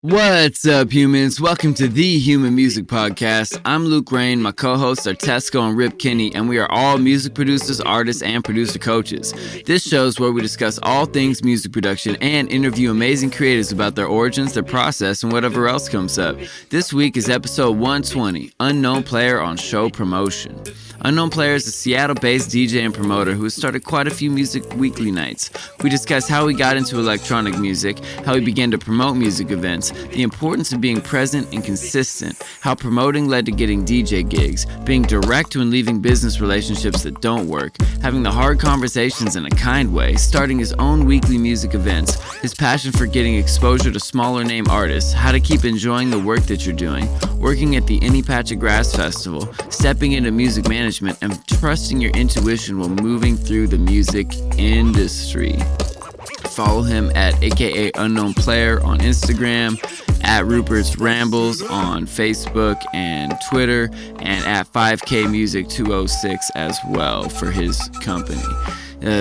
What's up, humans? Welcome to the Human Music Podcast. I'm Luke Rain. My co-hosts are Tesco and Rip Kinney, and we are all music producers, artists, and producer coaches. This show is where we discuss all things music production and interview amazing creators about their origins, their process, and whatever else comes up. This week is episode 120, Unknown Player on Show Promotion. Unknown Player is a Seattle-based DJ and promoter who has started quite a few music weekly nights. We discuss how he got into electronic music, how he began to promote music events, the importance of being present and consistent, how promoting led to getting DJ gigs, being direct when leaving business relationships that don't work, having the hard conversations in a kind way, starting his own weekly music events, his passion for getting exposure to smaller name artists, how to keep enjoying the work that you're doing, working at the Any Patch of Grass Festival, stepping into music management, and trusting your intuition while moving through the music industry. Follow him at aka Unknown Player on Instagram, at Rupertsrambles on Facebook and Twitter, and at 5K Music 206 as well for his company.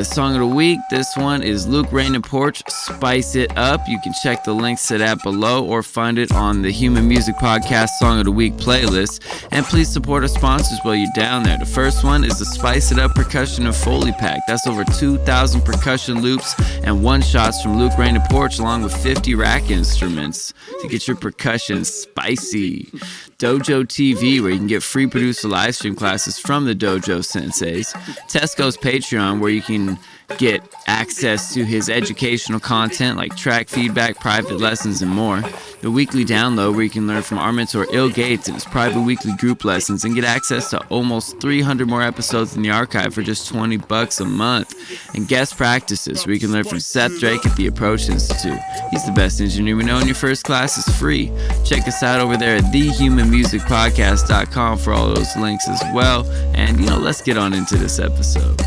Song of the week, this one is Luke Rain and Porch, Spice It Up. You can check the links to that below or find it on the Human Music Podcast Song of the Week playlist. And please support our sponsors while you're down there. The first one is the Spice It Up Percussion and Foley Pack. That's over 2,000 percussion loops and one-shots from Luke Rain and Porch, along with 50 rack instruments to get your percussion spicy. Dojo TV, where you can get free producer live stream classes from the Dojo Senseis. Tesco's Patreon, where you can get access to his educational content like track feedback, private lessons, and more. The Weekly Download, where you can learn from our mentor Il Gates and his private weekly group lessons and get access to almost 300 more episodes in the archive for just $20 a month. And Guest Practices, where you can learn from Seth Drake at the Approach Institute. He's the best engineer we know, and your first class is free. Check us out over there at thehumanmusicpodcast.com for all those links as well. And, let's get on into this episode.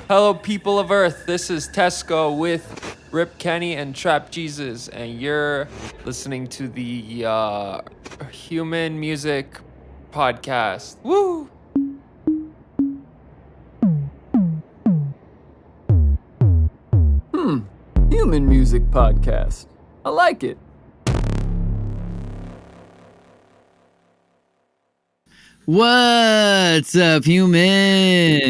Hello, people of Earth. This is Tesco with Rip Kenny and Trap Jesus, and you're listening to the Human Music Podcast. Woo! Human Music Podcast. I like it. What's up, humans?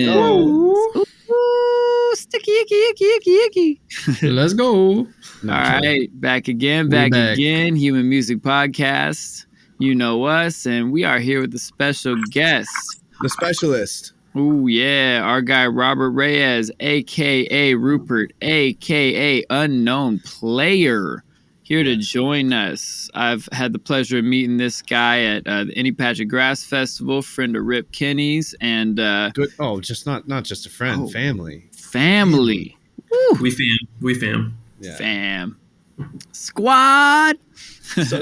Sticky, icky. Let's go. All right, back again. Human Music Podcast. You know us, and we are here with a special guest. The specialist. Oh, yeah. Our guy, Robert Reyes, a.k.a. Rupert, a.k.a. Unknown Player, here to join us. I've had the pleasure of meeting this guy at the Any Patch of Grass Festival, friend of Rip Kinney's, and... Good. Oh, just not just a friend, family. Family. Woo. We fam. Yeah. Fam. Squad.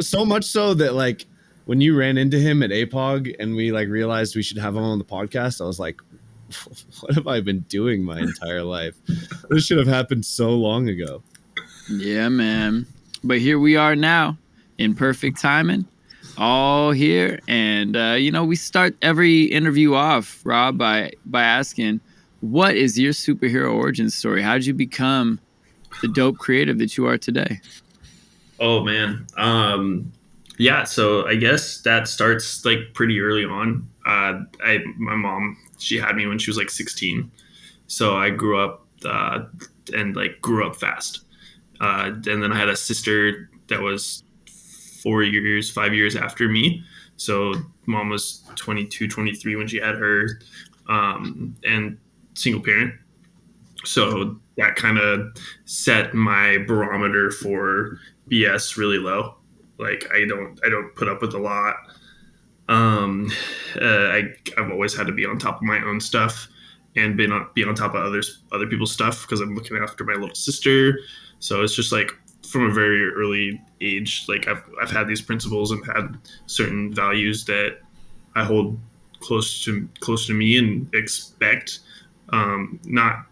so much so that, when you ran into him at APOG and we realized we should have him on the podcast, I was like, what have I been doing my entire life? This should have happened so long ago. Yeah, man. But here we are now in perfect timing, all here. And, we start every interview off, Rob, by asking, what is your superhero origin story? How did you become the dope creative that you are today? Oh, man. Yeah, so I guess that starts pretty early on. My mom, she had me when she was 16. So I grew up and grew up fast. And then I had a sister that was 5 years after me. So mom was 22, 23 when she had her, and single parent. So that kind of set my barometer for BS really low. I don't put up with a lot. I've always had to be on top of my own stuff and be on top of other people's stuff because I'm looking after my little sister. So it's just from a very early age, I've had these principles and had certain values that I hold close to me and expect, not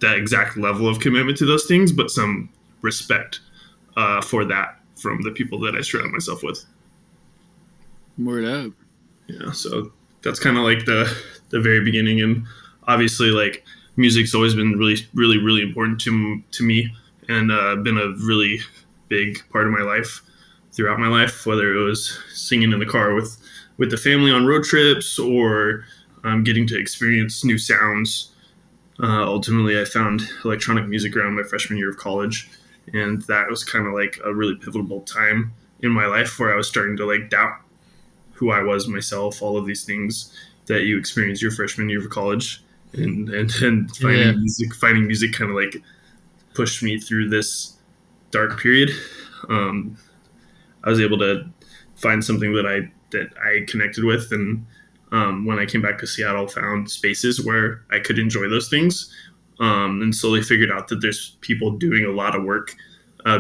that exact level of commitment to those things, but some respect for that from the people that I surround myself with. Word up. Yeah, so that's kind of the very beginning, and obviously music's always been really, really, really important to me, and been a really big part of my life throughout my life, whether it was singing in the car with the family on road trips or getting to experience new sounds. Ultimately, I found electronic music around my freshman year of college, and that was kind of like a really pivotal time in my life where I was starting to like doubt who I was myself, all of these things that you experience your freshman year of college, and finding music kind of like pushed me through this dark period. I was able to find something that I connected with, and when I came back to Seattle, found spaces where I could enjoy those things, and slowly figured out that there's people doing a lot of work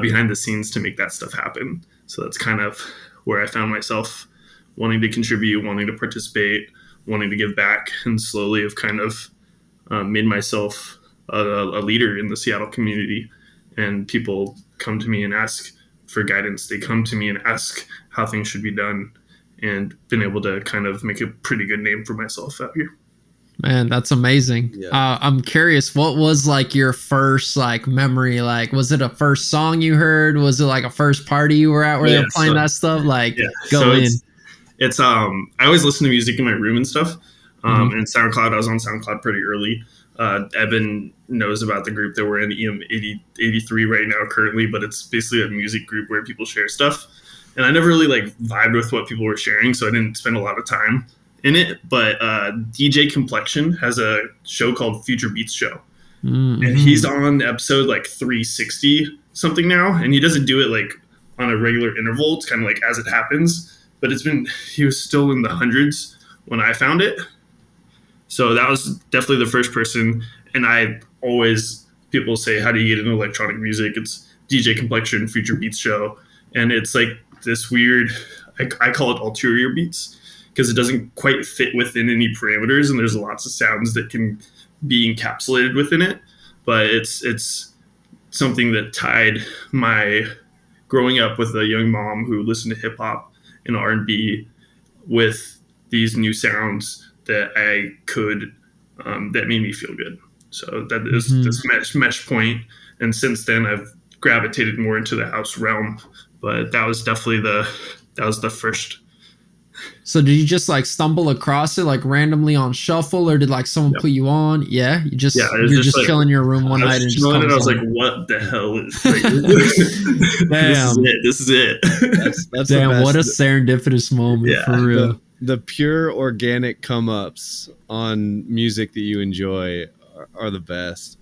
behind the scenes to make that stuff happen. So that's kind of where I found myself wanting to contribute, wanting to participate, wanting to give back, and slowly have kind of made myself a leader in the Seattle community. And people come to me and ask for guidance. They come to me and ask how things should be done, and been able to kind of make a pretty good name for myself out here. Man, that's amazing. Yeah. I'm curious, what was like your first like memory? Like, was it a first song you heard? Was it like a first party you were at where they were playing that stuff? Like, go in. It's I always listen to music in my room and stuff. And SoundCloud, I was on SoundCloud pretty early. Evan knows about the group that we're in, EM 83 right now currently, but it's basically a music group where people share stuff. And I never really like vibed with what people were sharing, so I didn't spend a lot of time in it. But DJ Complexion has a show called Future Beats Show. And he's on episode like 360 something now, and he doesn't do it like on a regular interval. It's kind of like as it happens, but he was still in the hundreds when I found it. So that was definitely the first person. And people say, how do you get into electronic music? It's DJ Complexion, Future Beats Show. And it's like this weird, I call it ulterior beats, because it doesn't quite fit within any parameters. And there's lots of sounds that can be encapsulated within it. But it's something that tied my growing up with a young mom who listened to hip hop and R&B with these new sounds that I could, that made me feel good. So that is this mesh point. And since then I've gravitated more into the house realm, but that was definitely the first. So did you just like stumble across it like randomly on shuffle, or did like someone put you on? Yeah. You're just like, chilling in your room one night and just I was like, what the hell is like, this is it. That's damn, what a serendipitous moment for real. The pure organic come ups on music that you enjoy are the best.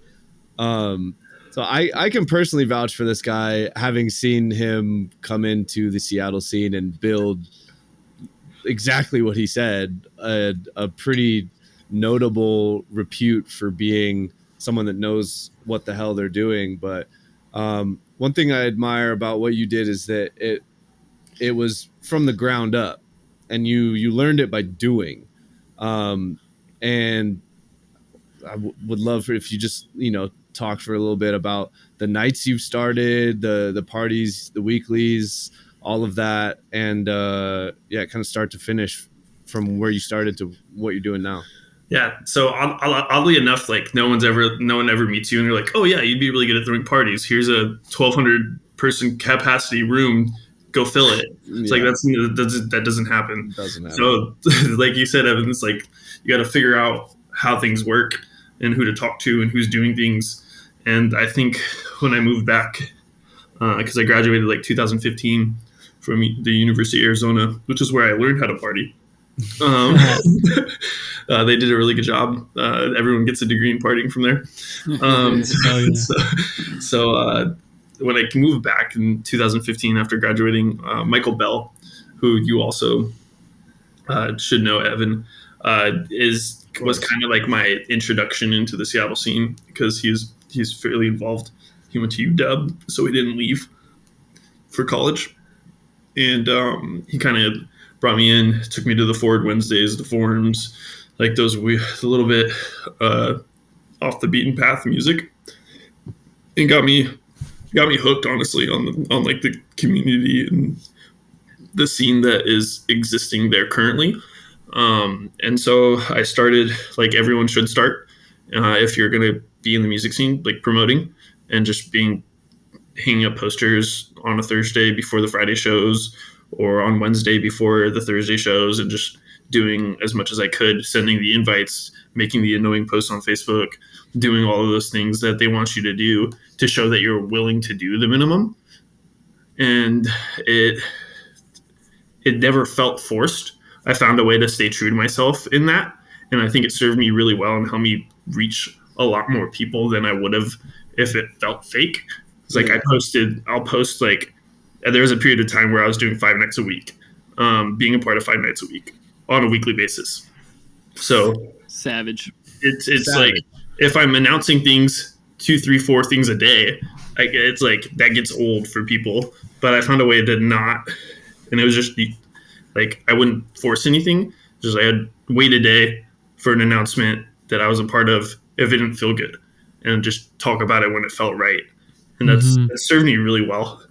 So I can personally vouch for this guy, having seen him come into the Seattle scene and build exactly what he said, a pretty notable repute for being someone that knows what the hell they're doing. But one thing I admire about what you did is that it was from the ground up, and you learned it by doing. And I would love for if you just talk for a little bit about the nights you've started, the parties, the weeklies, all of that, and kind of start to finish from where you started to what you're doing now. Yeah. So oddly enough, like no one ever meets you and you're like, oh yeah, you'd be really good at throwing parties. Here's a 1,200 person capacity room. Go fill it. It's like that doesn't happen. So like you said, Evan, it's like you got to figure out how things work and who to talk to and who's doing things. And I think when I moved back, because I graduated like 2015 from the University of Arizona, which is where I learned how to party. They did a really good job. Everyone gets a degree in partying from there. So when I moved back in 2015 after graduating, Michael Bell, who you also should know, Evan, was kind of like my introduction into the Seattle scene, because he's fairly involved. He went to UW, so he didn't leave for college, and he kind of brought me in, took me to the Forward Wednesdays, the forums, like those a little bit off the beaten path music, and got me hooked, honestly, on like the community and the scene that is existing there currently. And so I started, like everyone should start, if you're going to be in the music scene, like promoting and just being hanging up posters on a Thursday before the Friday shows or on Wednesday before the Thursday shows, and just doing as much as I could, sending the invites, making the annoying posts on Facebook, doing all of those things that they want you to do to show that you're willing to do the minimum. And it never felt forced. I found a way to stay true to myself in that. And I think it served me really well and helped me reach a lot more people than I would have if it felt fake. It's like I'll post like, there was a period of time where I was doing 5 nights a week, being a part of 5 nights a week on a weekly basis. So savage. It's savage. Like if I'm announcing things 2, 3, 4 things a day, it's like that gets old for people. But I found a way to not, and it was just like I wouldn't force anything. Just I had wait a day for an announcement that I was a part of if it didn't feel good, and just talk about it when it felt right. And that served me really well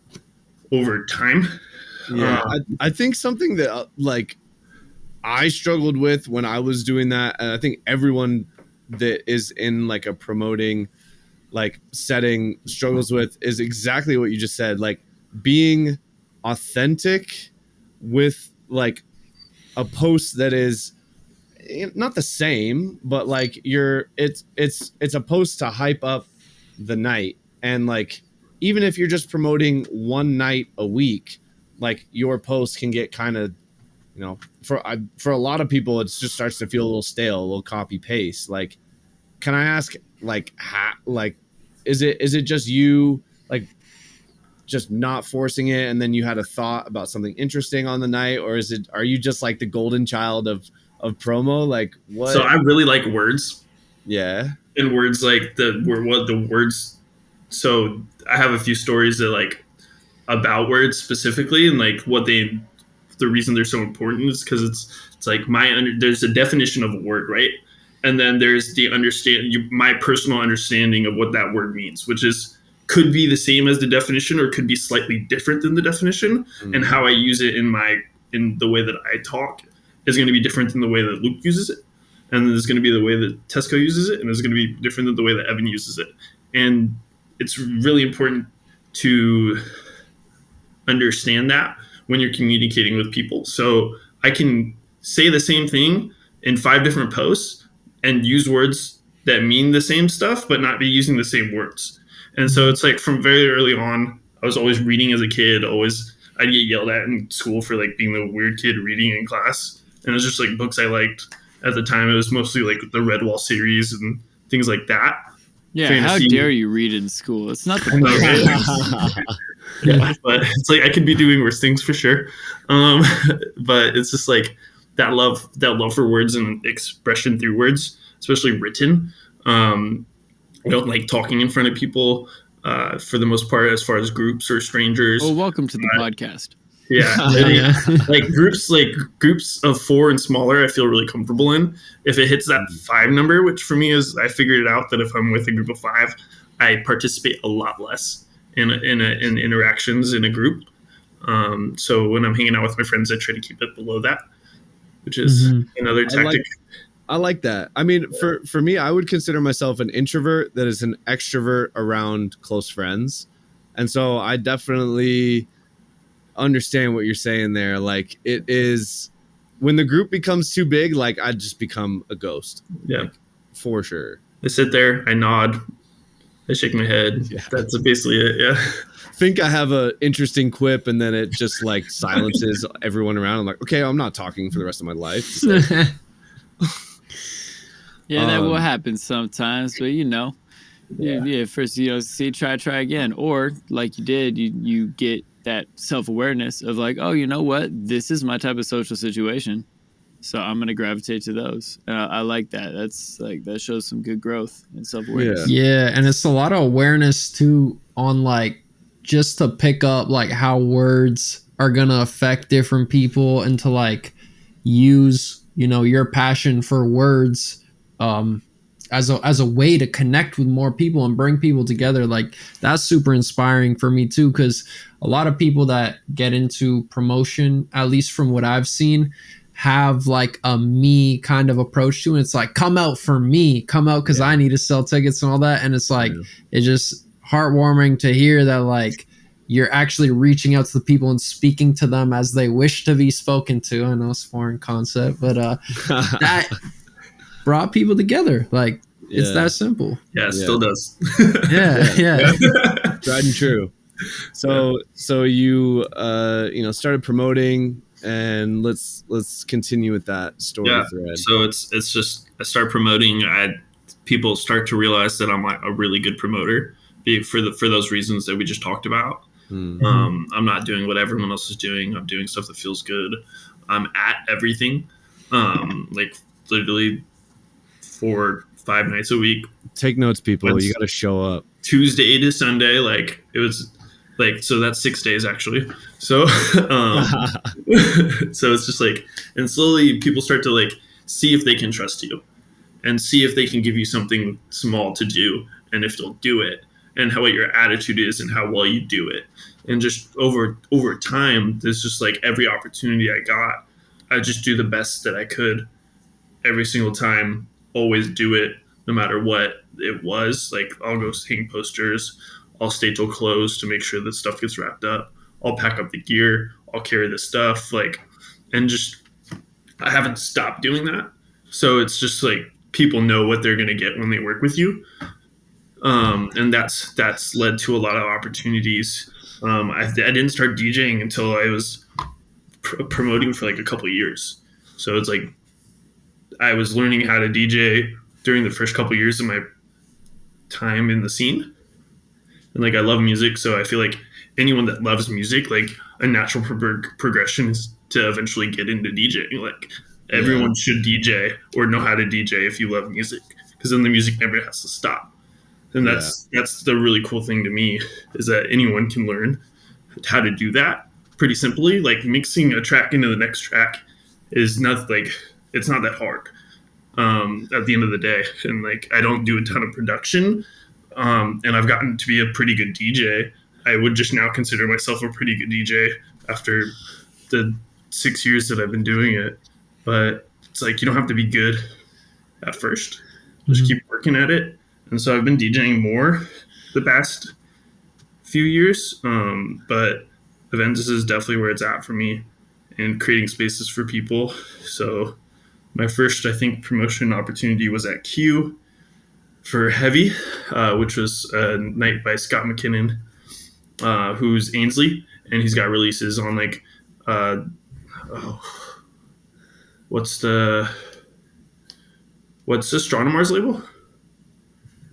over time. Yeah, I think something that like I struggled with when I was doing that, and I think everyone that is in like a promoting like setting struggles with, is exactly what you just said, like being authentic with like a post that is not the same, but like it's a post to hype up the night. And like even if you're just promoting one night a week, like your post can get kind of, you know, for a lot of people it just starts to feel a little stale, a little copy paste. Like, can I ask, like, is it just you like just not forcing it, and then you had a thought about something interesting on the night, or are you just like the golden child of promo? Like, what? So I really like words. Yeah. And words like the words. So I have a few stories that like about words specifically, and like the reason they're so important is because it's like there's a definition of a word, right? And then there's my personal understanding of what that word means, which could be the same as the definition or could be slightly different than the definition. And how I use it in the way that I talk is going to be different than the way that Luke uses it. And there's going to be the way that Tesco uses it, and it's going to be different than the way that Evan uses it. And it's really important to understand that when you're communicating with people. So I can say the same thing in 5 different posts and use words that mean the same stuff, but not be using the same words. And so it's like from very early on, I was always reading as a kid. I'd get yelled at in school for like being the weird kid reading in class. And it was just like books I liked at the time. It was mostly like the Redwall series and things like that. Yeah, Fantasy. How dare you read in school? It's not the yeah, but it's like I could be doing worse things for sure. But it's just like that love for words and expression through words, especially written. I don't like talking in front of people for the most part, as far as groups or strangers. Well, welcome to the podcast. Yeah. like groups of 4 and smaller, I feel really comfortable in. If it hits that 5 number, which for me is, I figured it out that if I'm with a group of 5, I participate a lot less in interactions in a group. So when I'm hanging out with my friends, I try to keep it below that, which is another tactic. I like that. I mean, for me, I would consider myself an introvert that is an extrovert around close friends. And so I definitely understand what you're saying there. Like, it is when the group becomes too big, like I just become a ghost. Yeah, like, for sure. I sit there, I nod, I shake my head. Yeah. That's basically it. Yeah. Think I have a interesting quip, and then it just like silences everyone around. I'm like, okay, I'm not talking for the rest of my life. So. Yeah, that will happen sometimes, but first, try again. Or like you did, you get that self-awareness of like, oh, you know what? This is my type of social situation. So I'm going to gravitate to those. I like that. That's like, that shows some good growth and self-awareness. Yeah. And it's a lot of awareness too on like, just to pick up like how words are going to affect different people, and to like use, your passion for words as a way to connect with more people and bring people together. Like, that's super inspiring for me too, because a lot of people that get into promotion, at least from what I've seen, have like a me kind of approach to it. It's like, come out for me, come out because I need to sell tickets and all that. And it's like, it's just heartwarming to hear that like you're actually reaching out to the people and speaking to them as they wish to be spoken to. I know it's a foreign concept, but that brought people together. Like it's that simple. Yeah, it still does. Yeah. Tried and true. So you started promoting, and let's continue with that story thread. So it's just I start promoting. People start to realize that I'm a really good promoter for those reasons that we just talked about. Mm-hmm. I'm not doing what everyone else is doing. I'm doing stuff that feels good. I'm at everything, like literally 4-5 nights a week. Take notes, people. You got to show up. Tuesday to Sunday, like it was like, so that's 6 days actually. So so it's just like, and slowly people start to like see if they can trust you and see if they can give you something small to do, and if they'll do it, and what your attitude is and how well you do it. And just over time, there's just like every opportunity I got, I just do the best that I could every single time, always do it no matter what it was. Like I'll go hang posters, I'll stay till close to make sure that stuff gets wrapped up, I'll pack up the gear, I'll carry the stuff, like, and just I haven't stopped doing that. So it's just like people know what they're going to get when they work with you. And that's led to a lot of opportunities. I didn't start DJing until I was promoting for like a couple of years. So it's like I was learning how to DJ during the first couple of years of my time in the scene. And like I love music, so I feel like anyone that loves music, like a natural progression is to eventually get into DJing. Like everyone should DJ or know how to DJ if you love music, because then the music never has to stop. And that's the really cool thing to me, is that anyone can learn how to do that pretty simply. Like mixing a track into the next track is not like, it's not that hard at the end of the day. And like I don't do a ton of production, and I've gotten to be a pretty good DJ. I would just now consider myself a pretty good DJ after the 6 years that I've been doing it. But it's like you don't have to be good at first. Just keep working at it. And so I've been DJing more the past few years, but events is definitely where it's at for me, and creating spaces for people. So my first, I think, promotion opportunity was at Q for Heavy, which was a night by Scott McKinnon, who's Ainsley, and he's got releases on like, what's Astronomar's label?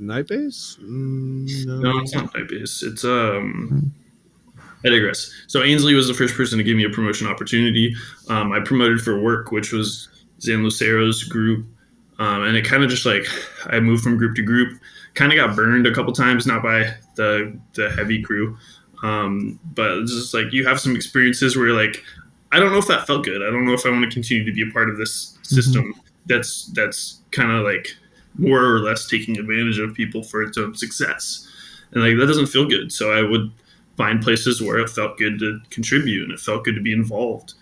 Nightbase? No, it's not Nightbase. It's I digress. So Ainsley was the first person to give me a promotion opportunity. I promoted for Work, which was Zan Lucero's group, and it kind of just like I moved from group to group. Kind of got burned a couple times, not by the Heavy crew, but it's just like you have some experiences where you're like, I don't know if that felt good. I don't know if I want to continue to be a part of this system that's kind of like more or less taking advantage of people for its own success. And like, that doesn't feel good. So I would find places where it felt good to contribute and it felt good to be involved.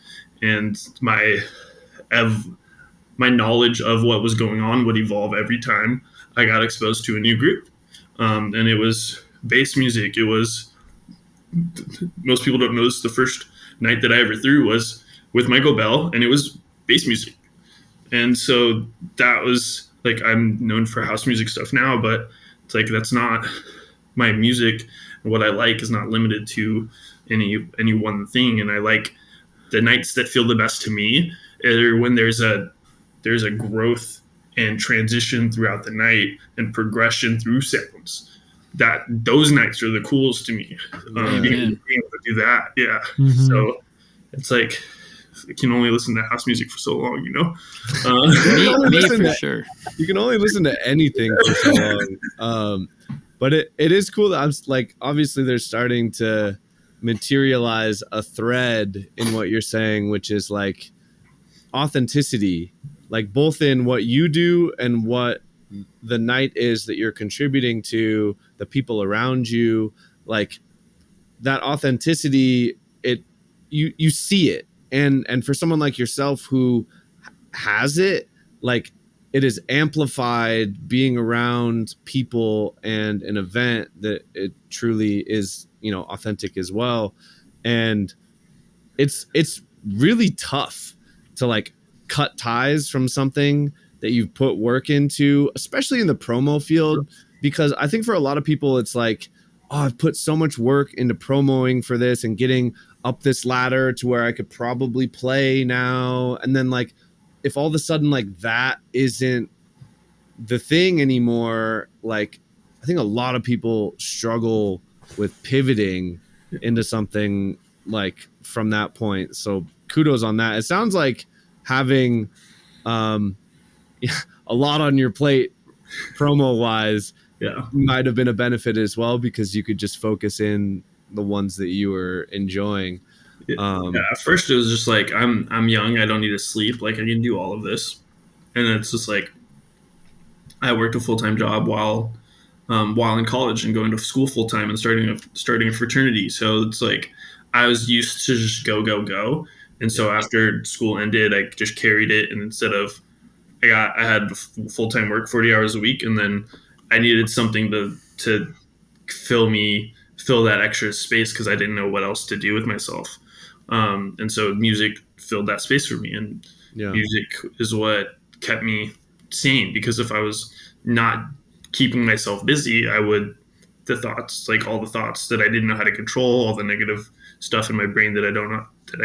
And my knowledge of what was going on would evolve every time I got exposed to a new group. And it was bass music. It was, most people don't know this, the first night that I ever threw was with Michael Bell, and it was bass music. And so that was, like, I'm known for house music stuff now, but it's like that's not my music. What I like is not limited to any one thing. And I like the nights that feel the best to me are when there's a growth and transition throughout the night and progression through sounds. That those nights are the coolest to me. Being able to do that, So it's like, I can only listen to house music for so long, you know. Me for sure. You can only listen to anything for so long. But it is cool that I'm like, obviously they're starting to materialize a thread in what you're saying, which is like authenticity, like both in what you do and what the night is that you're contributing to the people around you. Like that authenticity, you see it. And for someone like yourself who has it, like it is amplified being around people and an event that it truly is, you know, authentic as well. And it's really tough to like cut ties from something that you've put work into, especially in the promo field, because I think for a lot of people it's like, oh, I've put so much work into promoing for this and getting up this ladder to where I could probably play now. And then like, if all of a sudden like that isn't the thing anymore, like I think a lot of people struggle with pivoting into something like from that point. So kudos on that. It sounds like having a lot on your plate promo wise might have been a benefit as well, because you could just focus in the ones that you were enjoying. At first it was just like, I'm young, I don't need to sleep, like I can do all of this. And it's just like I worked a full-time job while in college and going to school full-time and starting a fraternity. So it's like I was used to just go. And so after school ended, I just carried it. And instead of I had full-time work 40 hours a week, and then I needed something to fill that extra space because I didn't know what else to do with myself. And so music filled that space for me, and music is what kept me sane, because if I was not keeping myself busy, all the thoughts that I didn't know how to control, all the negative stuff in my brain that I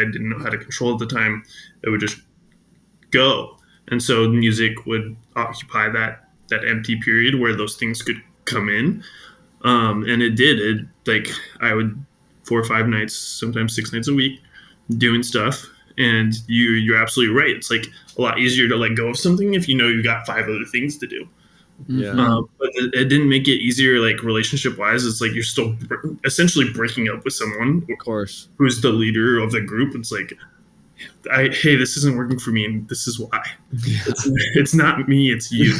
didn't know how to control at the time, it would just go. And so music would occupy that empty period where those things could come in. And it did. I would 4 or 5 nights, sometimes 6 nights a week, doing stuff. And you're absolutely right. It's like a lot easier to let go of something if you know you got 5 other things to do. Yeah. But it didn't make it easier, like relationship wise. It's like you're still essentially breaking up with someone, of course, who's the leader of the group. It's like, hey, this isn't working for me, and this is why. It's not me, it's you.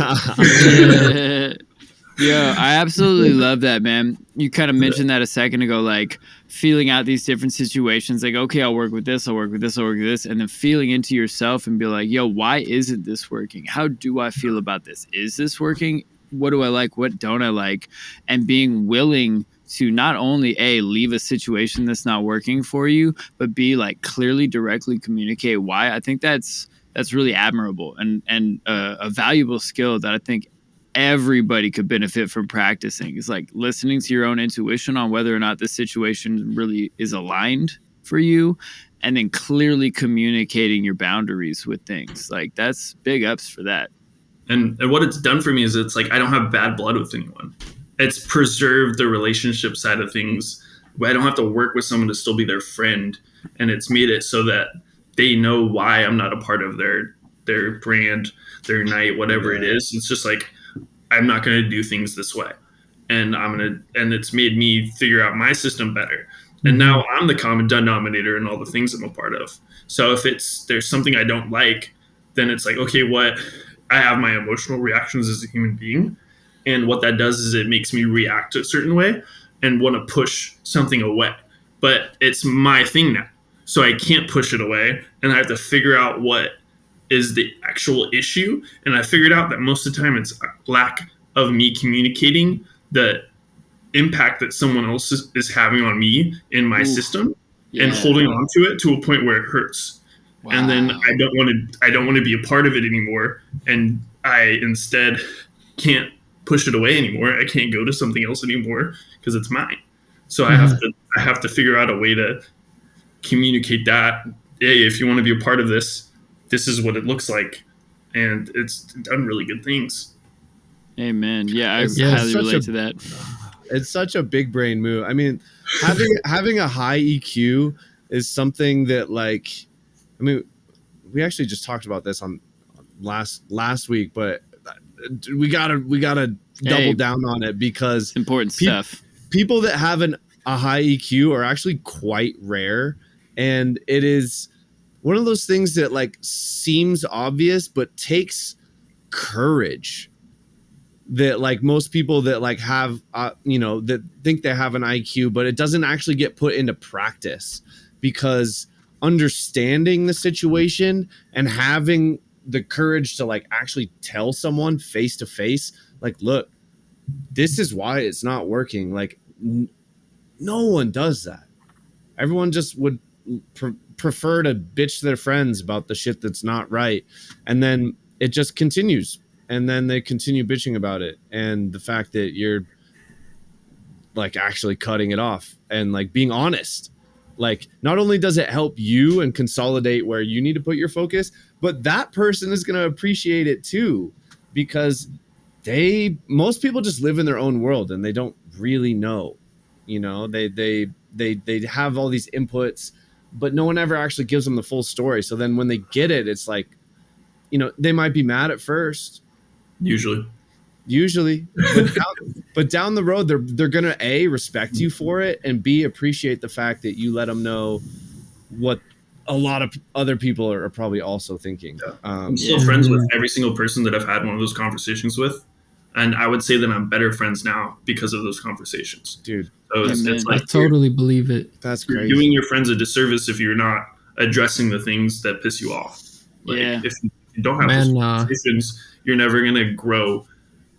Yeah, I absolutely love that, man. You kind of mentioned that a second ago, like feeling out these different situations, like, okay, I'll work with this, I'll work with this, I'll work with this, and then feeling into yourself and be like, yo, why isn't this working? How do I feel about this? Is this working? What do I like? What don't I like? And being willing to not only leave a situation that's not working for you, but be like clearly, directly communicate why. I think that's really admirable and a valuable skill that I think everybody could benefit from practicing. Is like listening to your own intuition on whether or not the situation really is aligned for you, and then clearly communicating your boundaries with things. Like that's big ups for that. And what it's done for me is it's like I don't have bad blood with anyone. It's preserved the relationship side of things. I don't have to work with someone to still be their friend, and it's made it so that they know why I'm not a part of their brand, their night, whatever it is. It's just like, I'm not going to do things this way, and it's made me figure out my system better. And now I'm the common denominator in all the things I'm a part of. So if there's something I don't like, then it's like, okay, I have my emotional reactions as a human being. And what that does is it makes me react a certain way and want to push something away. But it's my thing now, so I can't push it away, and I have to figure out what is the actual issue. And I figured out that most of the time it's lack of me communicating the impact that someone else is having on me in my system, and holding on to it to a point where it hurts. Wow. And then I don't want to be a part of it anymore. And I instead can't push it away anymore. I can't go to something else anymore because it's mine. So I have to figure out a way to communicate that. Hey, if you want to be a part of this, this is what it looks like. And it's done really good things. Amen. Yeah, I highly relate to that. It's such a big brain move. I mean, having a high EQ is something that, like, I mean, we actually just talked about this on last week, but we gotta double down on it, because important stuff. People that have a high EQ are actually quite rare, and it is one of those things that like seems obvious but takes courage. That like most people that like have that think they have an IQ, but it doesn't actually get put into practice, because understanding the situation and having the courage to like actually tell someone face to face, like, look, this is why it's not working. Like, no one does that. Everyone just would prefer to bitch to their friends about the shit that's not right, and then it just continues, and then they continue bitching about it. And the fact that you're like actually cutting it off and like being honest, like, not only does it help you and consolidate where you need to put your focus, but that person is going to appreciate it too, because most people just live in their own world and they don't really know, you know, they have all these inputs, but no one ever actually gives them the full story. So then when they get it, it's like, you know, they might be mad at first, usually, but down the road, they're gonna A, respect you for it, and B, appreciate the fact that you let them know what a lot of other people are probably also thinking. I'm still friends with every single person that I've had one of those conversations with, and I would say that I'm better friends now because of those conversations, dude. So it's like, I totally believe it. That's you're crazy. doing your friends a disservice if you're not addressing the things that piss you off. Like, if you don't have those conversations, you're never gonna grow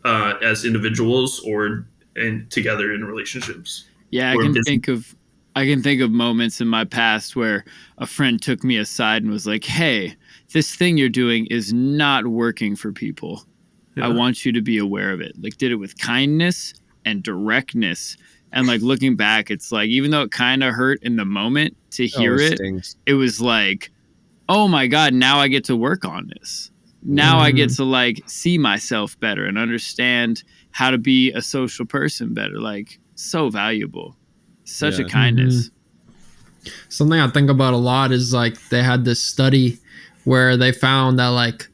as individuals or together in relationships. Yeah, I can think of moments in my past where a friend took me aside and was like, "Hey, this thing you're doing is not working for people. I want you to be aware of it." Like, did it with kindness and directness. And like, looking back, it's like, even though it kind of hurt in the moment to hear it, it was like, oh my God, now I get to work on this. Now I get to like see myself better and understand how to be a social person better. Like, so valuable. Such a kindness. Something I think about a lot is like, they had this study where they found that like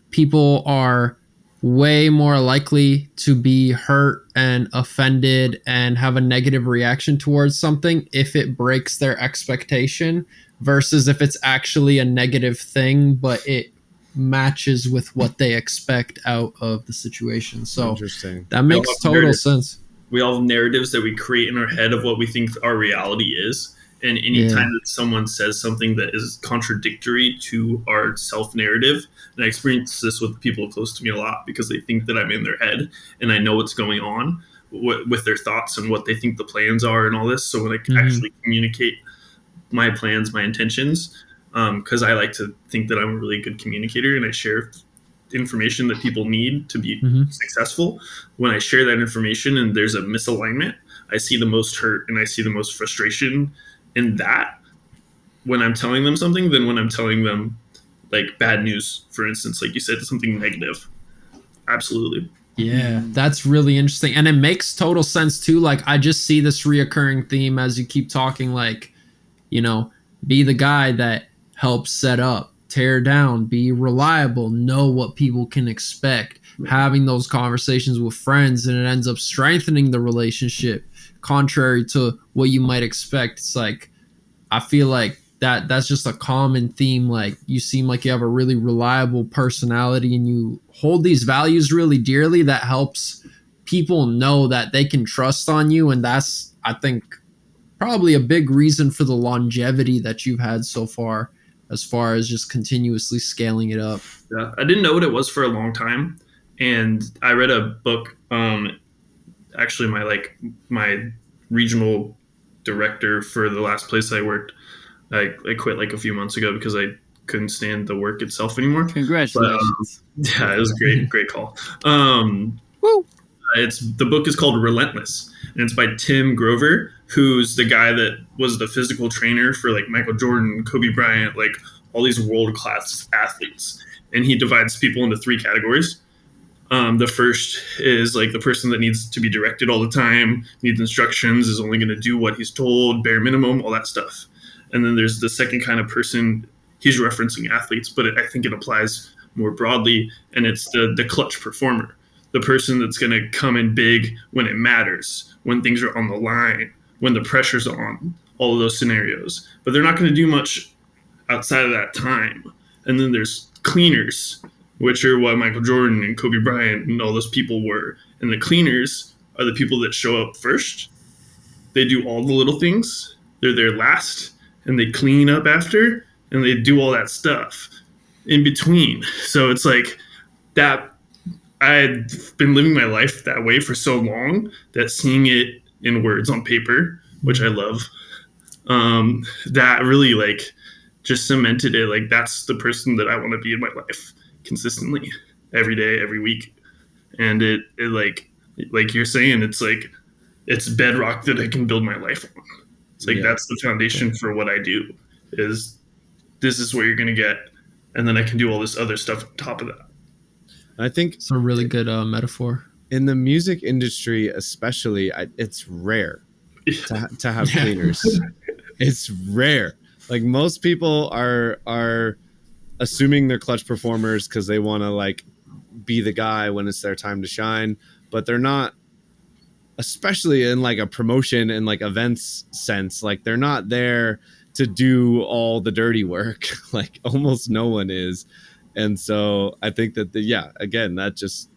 people are way more likely to be hurt and offended and have a negative reaction towards something if it breaks their expectation versus if it's actually a negative thing, but it matches with what they expect out of the situation. So that makes total sense. We all have narratives that we create in our head of what we think our reality is. And anytime that someone says something that is contradictory to our self-narrative, and I experience this with people close to me a lot because they think that I'm in their head and I know what's going on with their thoughts and what they think the plans are and all this. So when I can actually communicate my plans, my intentions, because I like to think that I'm a really good communicator and I share information that people need to be successful. When I share that information and there's a misalignment, I see the most hurt and I see the most frustration in that when I'm telling them something than when I'm telling them like bad news, for instance, like you said, something negative. Absolutely. Yeah, that's really interesting. And it makes total sense too. Like, I just see this reoccurring theme as you keep talking, like, you know, be the guy that helps set up, tear down, be reliable, know what people can expect, having those conversations with friends, and it ends up strengthening the relationship contrary to what you might expect. It's like, I feel like that's just a common theme. Like, you seem like you have a really reliable personality and you hold these values really dearly. That helps people know that they can trust on you. And that's, I think, probably a big reason for the longevity that you've had so far as just continuously scaling it up. Yeah, I didn't know what it was for a long time. And I read a book, actually my regional director for the last place I worked, I quit like a few months ago because I couldn't stand the work itself anymore. Congratulations. But, yeah, it was a great call. The book is called Relentless, and it's by Tim Grover, who's the guy that was the physical trainer for like Michael Jordan, Kobe Bryant, like all these world-class athletes. And he divides people into 3 categories. The first is like the person that needs to be directed all the time, needs instructions, is only going to do what he's told, bare minimum, all that stuff. And then there's the second kind of person, he's referencing athletes, but I think it applies more broadly, and it's the clutch performer, the person that's going to come in big when it matters, when things are on the line, when the pressure's on, all of those scenarios. But they're not going to do much outside of that time. And then there's cleaners, which are what Michael Jordan and Kobe Bryant and all those people were. And the cleaners are the people that show up first. They do all the little things. They're there last, and they clean up after, and they do all that stuff. in between. So it's like that. I've been living my life that way for so long that seeing it in words on paper, which I love, that really like just cemented it. Like that's the person that I want to be in my life consistently, every day, every week. And it like you're saying, it's like it's bedrock that I can build my life on. It's like that's the foundation for what I do. Is this is where you're gonna get, and then I can do all this other stuff on top of that. I think It's a really good metaphor. in the music industry, especially, it's rare to have cleaners. It's rare. Like most people are assuming they're clutch performers because they want to like be the guy when it's their time to shine, but they're not. Especially in like a promotion and like events sense, like they're not there to do all the dirty work. Like almost no one is. And so I think that again, that just,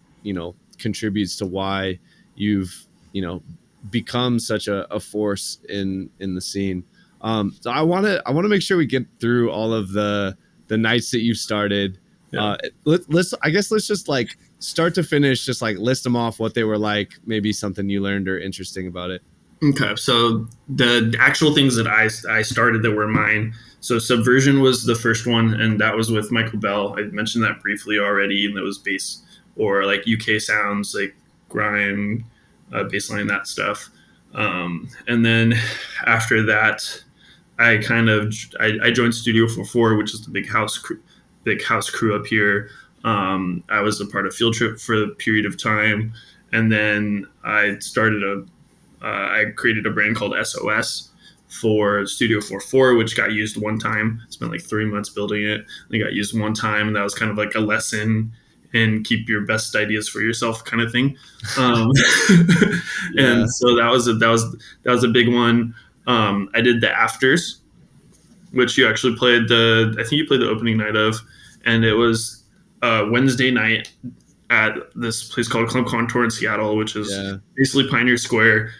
contributes to why you've, become such a force in the scene. So I want to make sure we get through all of the nights that you've started. Yeah. Let's just like start to finish, just like list them off, what they were like, maybe something you learned or interesting about it. Okay, so the actual things that I started that were mine. So Subversion was the first one, and that was with Michael Bell. I mentioned that briefly already, and that was bass or like UK sounds, like grime, bassline, that stuff. And then after that, I joined Studio 44, which is the big house crew up here. I was a part of Field Trip for a period of time, and then I created a brand called SOS for Studio 44, which got used one time. Spent like 3 months building it. They got used one time, and that was kind of like a lesson in keep your best ideas for yourself kind of thing. And so that was a big one. I did the Afters, which you actually played I think you played the opening night of, and it was Wednesday night at this place called Club Contour in Seattle, which is basically Pioneer Square.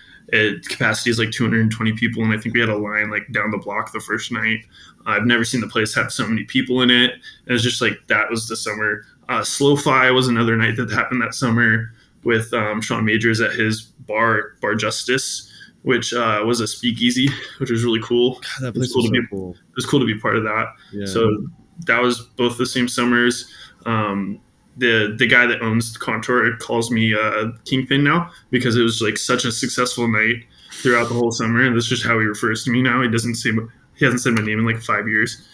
Capacity is like 220 people, and I think we had a line like down the block the first night. I've never seen the place have so many people in it. And it's just like that was the summer. Slow-Fi was another night that happened that summer with Sean Majors at his bar Justice, which was a speakeasy, which was really cool. God, that place was so cool. It was cool to be part of that. Yeah. So that was both the same summers. The guy that owns Contour calls me Kingpin now because it was like such a successful night throughout the whole summer, and that's just how he refers to me now. He hasn't said my name in like 5 years.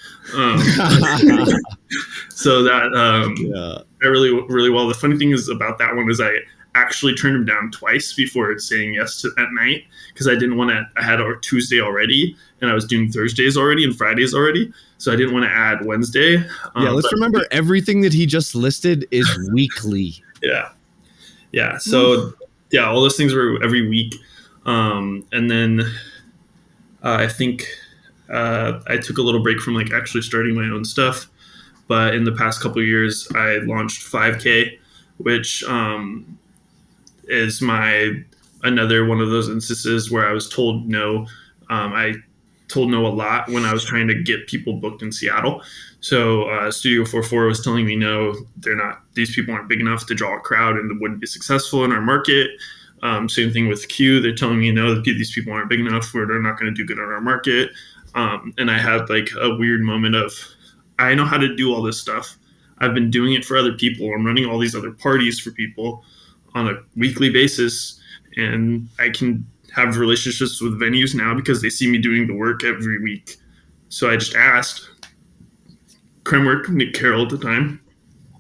So that really, really well. The funny thing is about that one is I actually turned him down twice before saying yes to at night because I didn't want to. I had a Tuesday already, and I was doing Thursdays already and Fridays already, so I didn't want to add Wednesday. Let's remember everything that he just listed is weekly. Yeah. So all those things were every week, and then I think I took a little break from like actually starting my own stuff, but in the past couple of years, I launched 5K, which is another one of those instances where I was told no. I told no a lot when I was trying to get people booked in Seattle. So Studio 44 was telling me no, these people aren't big enough to draw a crowd and wouldn't be successful in our market. Same thing with Q. They're telling me no, that these people aren't big enough where they're not going to do good on our market. And I had like a weird moment of, I know how to do all this stuff. I've been doing it for other people. I'm running all these other parties for people on a weekly basis, and I can have relationships with venues now because they see me doing the work every week. So I just asked Kremwork, Nick Carroll at the time,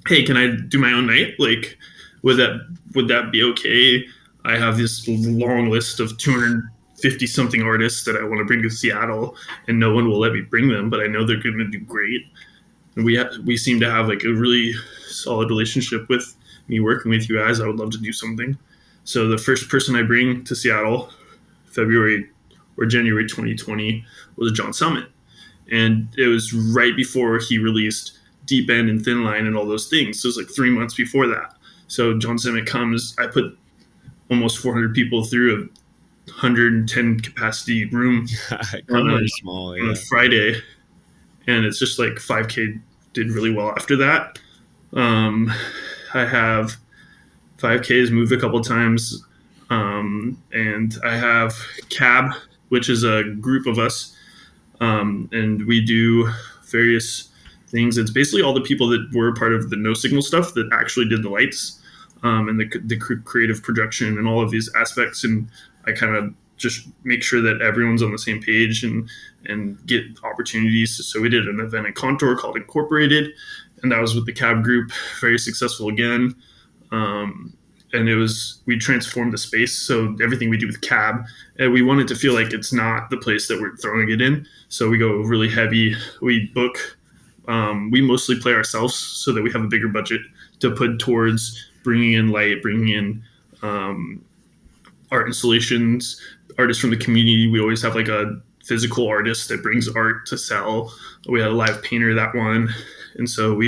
hey, can I do my own night? Like, would that be okay? I have this long list of 250 something artists that I want to bring to Seattle, and no one will let me bring them, but I know they're going to do great. And we seem to have like a really solid relationship with me working with you guys. I would love to do something. So the first person I bring to Seattle, February or January 2020, was John Summit. And it was right before he released Deep End and Thin Line and all those things. So it was like 3 months before that. So John Summit comes, I put almost 400 people through a 110 capacity room on a Friday. And it's just like 5K did really well after that. I have 5Ks moved a couple times, and I have CAB, which is a group of us, and we do various things. It's basically all the people that were part of the no signal stuff that actually did the lights, and the creative production and all of these aspects. And I kind of just make sure that everyone's on the same page and get opportunities. So we did an event at Contour called Incorporated, and that was with the CAB group, very successful again. And we transformed the space. So everything we do with CAB, and we want it to feel like it's not the place that we're throwing it in. So we go really heavy. We book, we mostly play ourselves so that we have a bigger budget to put towards bringing in light, bringing in art installations, artists from the community. We always have like a physical artist that brings art to sell. We had a live painter that one. And so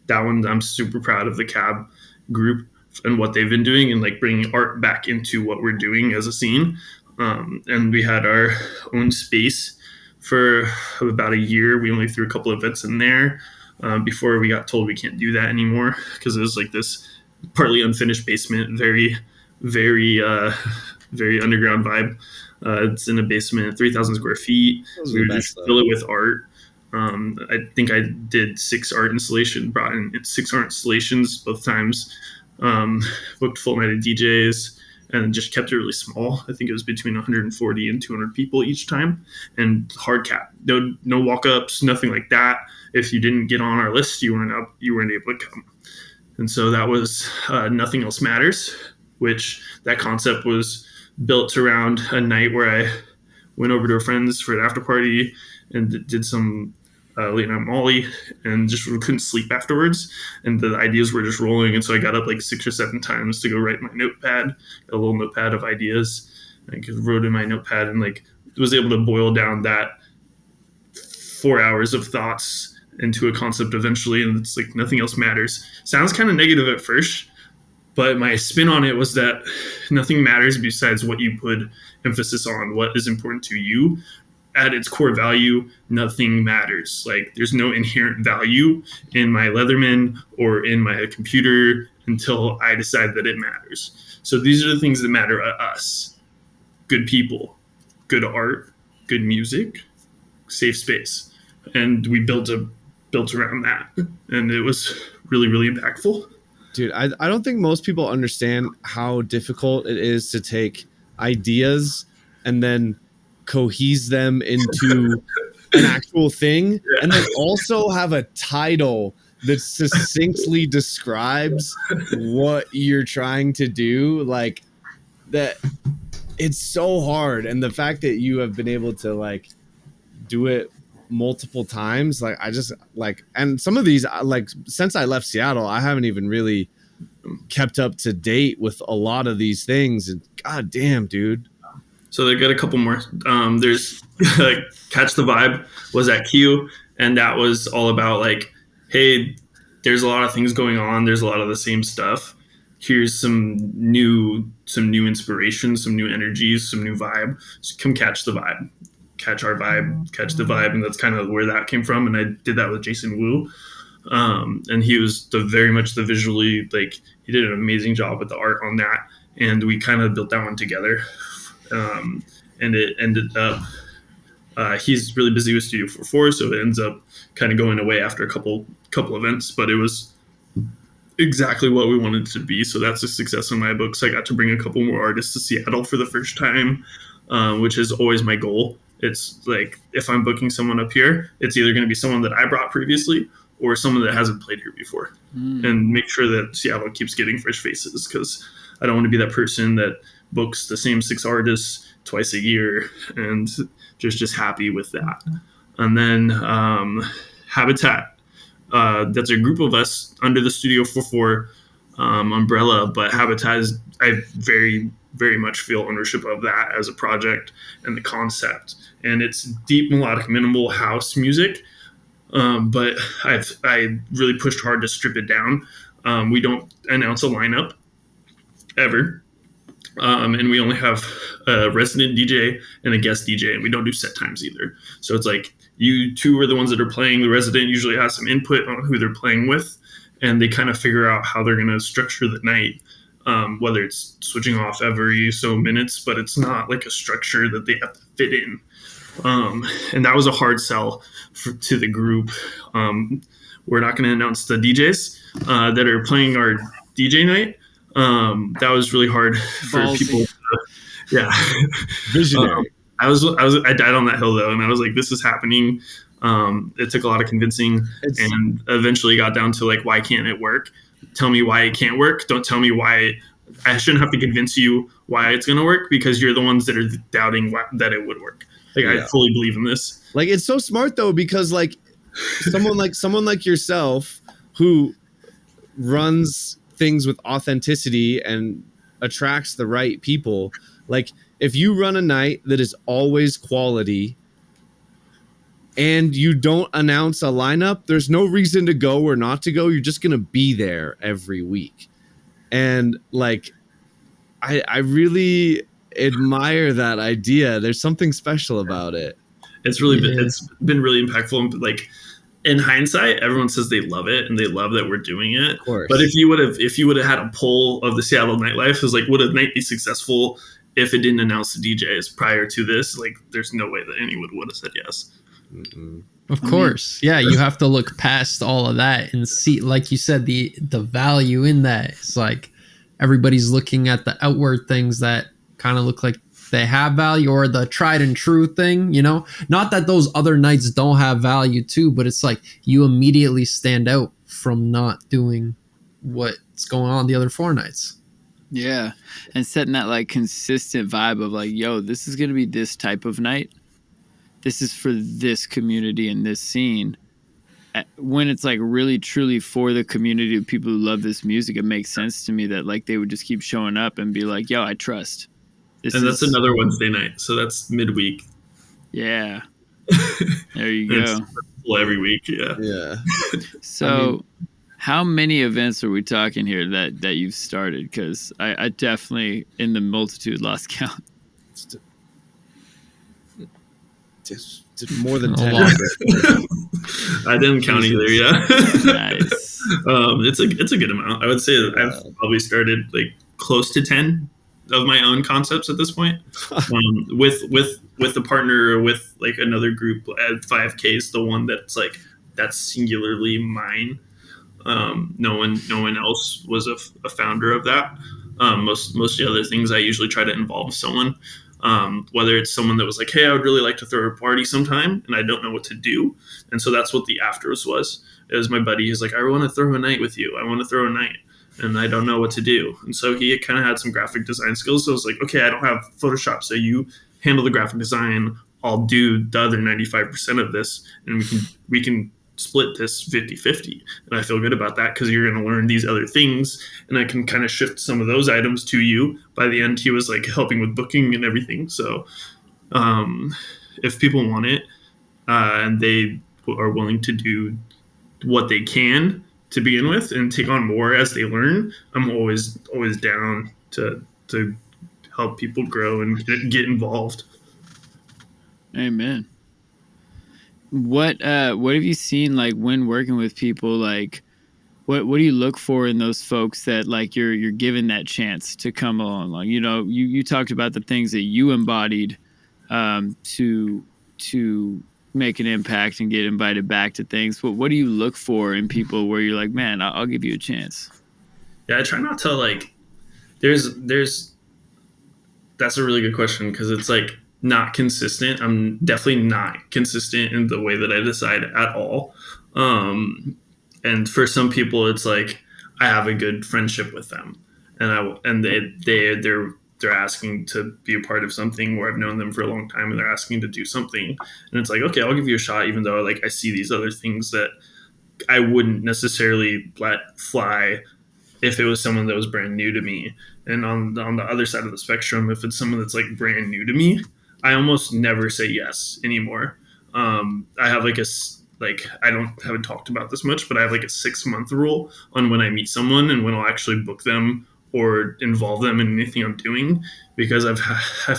that one, I'm super proud of the CAB group and what they've been doing and like bringing art back into what we're doing as a scene. And we had our own space for about a year. We only threw a couple of events in there before we got told we can't do that anymore because it was like this partly unfinished basement, very, very, very underground vibe. It's in a basement, 3,000 square feet. We would just fill it with art. I think I did brought in 6 art installations both times, booked full night of DJs, and just kept it really small. I think it was between 140 and 200 people each time, and hard cap. No walk-ups, nothing like that. If you didn't get on our list, you weren't able to come. And so that was Nothing Else Matters, which that concept was built around a night where I went over to a friend's for an after party and did some late night Molly and just couldn't sleep afterwards. And the ideas were just rolling. And so I got up like 6 or 7 times to go write my notepad, a little notepad of ideas. I wrote in my notepad and like was able to boil down that 4 hours of thoughts into a concept eventually. And it's like Nothing Else Matters. Sounds kind of negative at first, but my spin on it was that nothing matters besides what you put emphasis on, what is important to you. At its core value, nothing matters. Like there's no inherent value in my Leatherman or in my computer until I decide that it matters. So these are the things that matter to us. Good people, good art, good music, safe space. And we built around that. And it was really, really impactful. Dude, I don't think most people understand how difficult it is to take ideas and then cohese them into an actual thing, and then also have a title that succinctly describes what you're trying to do. Like that, it's so hard. And the fact that you have been able to like do it multiple times, like I just like, and some of these, like since I left Seattle, I haven't even really kept up to date with a lot of these things. And god damn, dude. So they got a couple more. There's Catch the Vibe was at Q, and that was all about like, hey, there's a lot of things going on. There's a lot of the same stuff. Here's some new inspiration, some new energies, some new vibe. So come catch the vibe, catch our vibe, catch the vibe, and that's kind of where that came from. And I did that with Jason Wu, and he was very much the visually, like he did an amazing job with the art on that, and we kind of built that one together. And it ended up he's really busy with Studio 44, so it ends up kind of going away after a couple events, but it was exactly what we wanted it to be. So that's a success in my books. I got to bring a couple more artists to Seattle for the first time, which is always my goal. It's like if I'm booking someone up here, it's either going to be someone that I brought previously or someone that hasn't played here before, and make sure that Seattle keeps getting fresh faces, because I don't want to be that person that books the same 6 artists twice a year and just happy with that. And then Habitat, that's a group of us under the Studio 44 umbrella, but Habitat is, I very, very much feel ownership of that as a project and the concept. And it's deep, melodic, minimal house music, but I really pushed hard to strip it down. We don't announce a lineup ever. And we only have a resident DJ and a guest DJ, and we don't do set times either. So it's like you two are the ones that are playing. The resident usually has some input on who they're playing with, and they kind of figure out how they're going to structure the night, whether it's switching off every so minutes, but it's not like a structure that they have to fit in. And that was a hard sell to the group. We're not going to announce the DJs that are playing our DJ night. That was really hard for Ballsy. people. Yeah. Visionary. I died on that hill though. And I was like, this is happening. It took a lot of convincing and eventually got down to like, why can't it work? Tell me why it can't work. Don't tell me why. I shouldn't have to convince you why it's going to work because you're the ones that are doubting that it would work. Like, I fully believe in this. Like, it's so smart though, because like someone like yourself who runs things with authenticity and attracts the right people. Like, if you run a night that is always quality and you don't announce a lineup, there's no reason to go or not to go. You're just going to be there every week. And like, I really admire that idea. There's something special about it. It's been really impactful. Like, in hindsight, everyone says they love it and they love that we're doing it. Of course. But if you would have had a poll of the Seattle nightlife, it was like, would a night be successful if it didn't announce the DJs prior to this? Like, there's no way that anyone would have said yes. Mm-mm. Of course. Yeah, you have to look past all of that and see, like you said, the value in that. It's like everybody's looking at the outward things that kind of look like they have value, or the tried and true thing, you know? Not that those other nights don't have value too, but it's like you immediately stand out from not doing what's going on the other 4 nights. Yeah. And setting that like consistent vibe of like, yo, this is going to be this type of night. This is for this community and this scene. When it's like really truly for the community of people who love this music, it makes sense to me that like they would just keep showing up and be like, yo, I trust. That's another Wednesday night. So that's midweek. Yeah. There you go. Every week. Yeah. Yeah. So how many events are we talking here that you've started? Because I definitely, in the multitude, lost count. Just more than A 10. lot. I didn't count either. Yeah. Nice. It's a good amount. I would say that I've probably started like close to 10 of my own concepts at this point. With a partner, with like another group at 5K is the one that's like that's singularly mine. No one else was a founder of that. Most of the other things I usually try to involve someone. Whether it's someone that was like, hey, I would really like to throw a party sometime and I don't know what to do. And so that's what the afters was. It was my buddy. He's like, I want to throw a night with you. I want to throw a night and I don't know what to do. And so he kind of had some graphic design skills. So I was like, okay, I don't have Photoshop. So you handle the graphic design. I'll do the other 95% of this and we can split this 50-50. And I feel good about that because you're going to learn these other things and I can kind of shift some of those items to you. By the end, he was like helping with booking and everything. So if people want it and they are willing to do what they can to begin with and take on more as they learn, I'm always down to help people grow and get involved. Amen. What have you seen like when working with people? Like, what do you look for in those folks that like you're given that chance to come along? Like, you know, you talked about the things that you embodied to make an impact and get invited back to things. What do you look for in people where you're like, man, I'll give you a chance? Yeah, I try not to like. There's. That's a really good question because it's like not consistent. I'm definitely not consistent in the way that I decide at all. And for some people, it's like I have a good friendship with them, and they're asking to be a part of something where I've known them for a long time, and they're asking to do something, and it's like, okay, I'll give you a shot, even though like I see these other things that I wouldn't necessarily let fly if it was someone that was brand new to me. And on the other side of the spectrum, if it's someone that's like brand new to me, I almost never say yes anymore. I have like haven't talked about this much, but I have like a 6-month rule on when I meet someone and when I'll actually book them or involve them in anything I'm doing, because I've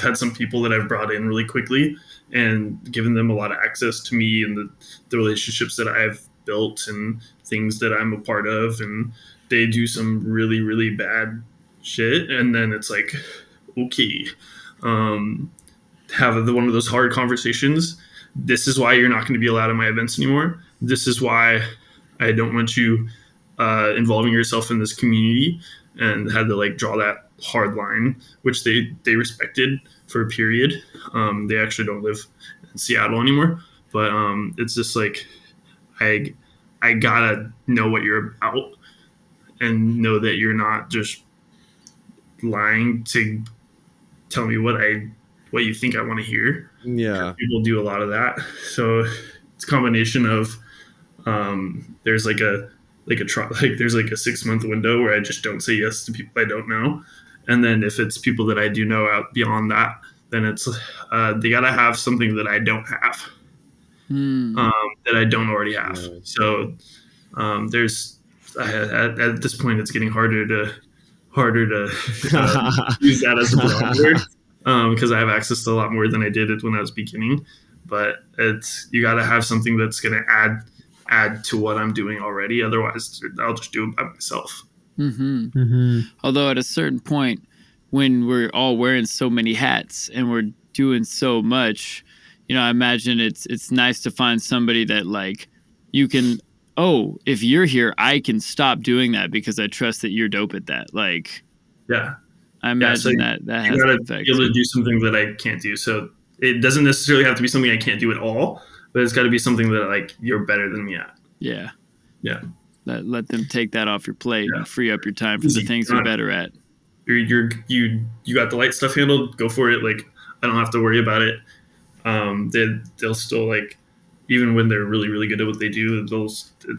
had some people that I've brought in really quickly and given them a lot of access to me and the relationships that I've built and things that I'm a part of, and they do some really, really bad shit. And then it's like, okay, have one of those hard conversations. This is why you're not going to be allowed at my events anymore. This is why I don't want you involving yourself in this community, and had to like draw that hard line, which they respected for a period. They actually don't live in Seattle anymore, but it's just like I gotta know what you're about and know that you're not just lying to tell me what you think I want to hear. Yeah. People do a lot of that, so it's a combination of there's like there's like a 6-month window where I just don't say yes to people I don't know, and then if it's people that I do know out beyond that, then it's they gotta have something that I don't have, that I don't already have. Right. So there's at this point it's getting harder to use that as a barometer, because I have access to a lot more than I did when I was beginning. But you got to have something that's going to add to what I'm doing already. Otherwise, I'll just do it by myself. Although at a certain point, when we're all wearing so many hats and we're doing so much, I imagine it's nice to find somebody that like you can. Oh, if you're here, I can stop doing that because I trust that you're dope at that. Like, yeah, I imagine so that has you gotta an effect. be able to do something that I can't do. So it doesn't necessarily have to be something I can't do at all, but it's got to be something that like you're better than me at. Yeah. Yeah. Let them take that off your plate and free up your time for Easy. the things you're better at. You got the light stuff handled. Go for it. Like I don't have to worry about it. They'll still like, even when they're really, really good at what they do,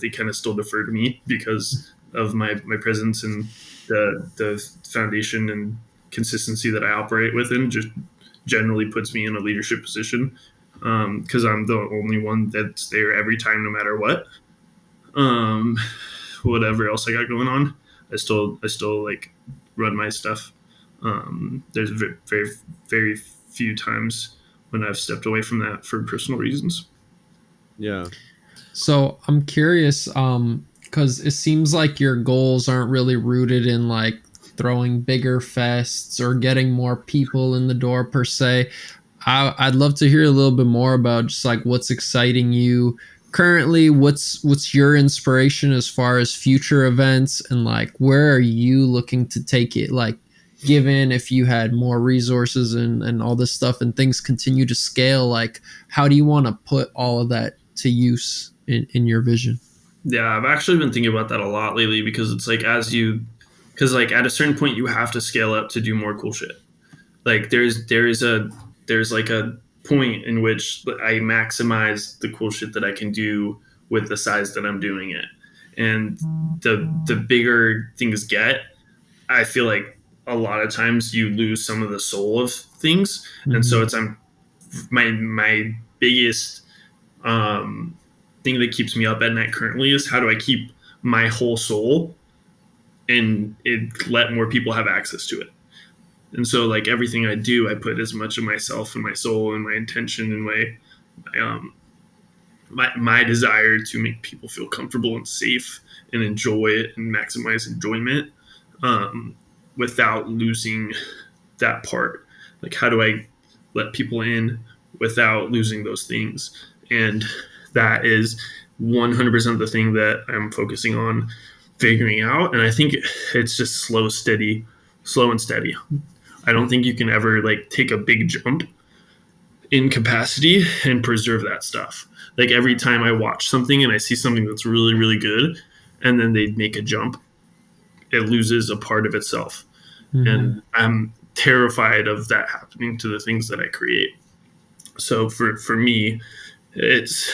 they kind of still defer to me because of my presence and the foundation and consistency that I operate within. Just generally puts me in a leadership position, because I'm the only one that's there every time, no matter what. Whatever else I got going on, I still like run my stuff. There's very, very few times when I've stepped away from that for personal reasons. Yeah. So I'm curious, because it seems like your goals aren't really rooted in like throwing bigger fests or getting more people in the door per se. I'd love to hear a little bit more about just like what's exciting you currently. What's your inspiration as far as future events, and like where are you looking to take it? Like, given if you had more resources and all this stuff and things continue to scale, like how do you want to put all of that to use in your vision? Yeah, I've actually been thinking about that a lot lately, because it's like because like at a certain point you have to scale up to do more cool shit. Like there's like a point in which I maximize the cool shit that I can do with the size that I'm doing it, and the bigger things get, I feel like a lot of times you lose some of the soul of things. And so it's my biggest thing that keeps me up at night currently is how do I keep my whole soul and let more people have access to it. And so like everything I do, I put as much of myself and my soul and my intention and my desire to make people feel comfortable and safe and enjoy it and maximize enjoyment, without losing that part. Like how do I let people in without losing those things? And that is 100% the thing that I'm focusing on figuring out. And I think it's just slow and steady. I don't think you can ever like take a big jump in capacity and preserve that stuff. Like every time I watch something and I see something that's really, really good, and then they make a jump, it loses a part of itself. And I'm terrified of that happening to the things that I create. So for me, it's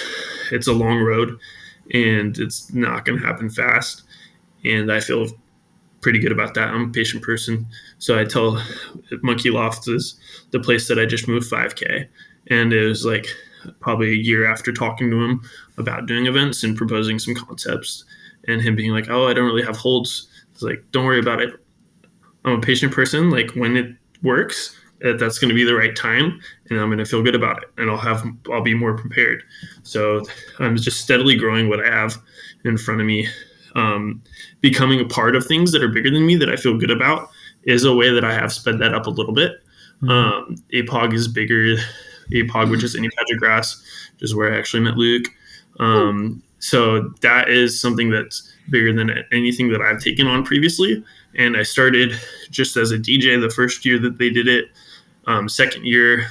a long road, and it's not going to happen fast. And I feel pretty good about that. I'm a patient person. So I tell Monkey Loft is the place that I just moved 5K. And it was like probably a year after talking to him about doing events and proposing some concepts, and him being like, oh, I don't really have holds. It's like, don't worry about it. I'm a patient person. Like when it works, that's going to be the right time, and I'm going to feel good about it, and I'll be more prepared. So I'm just steadily growing what I have in front of me. Becoming a part of things that are bigger than me that I feel good about is a way that I have sped that up a little bit. APOG is bigger. APOG, which is Any Patch of Grass, which is where I actually met Luke. So that is something that's bigger than anything that I've taken on previously. And I started just as a DJ the first year that they did it. Second year,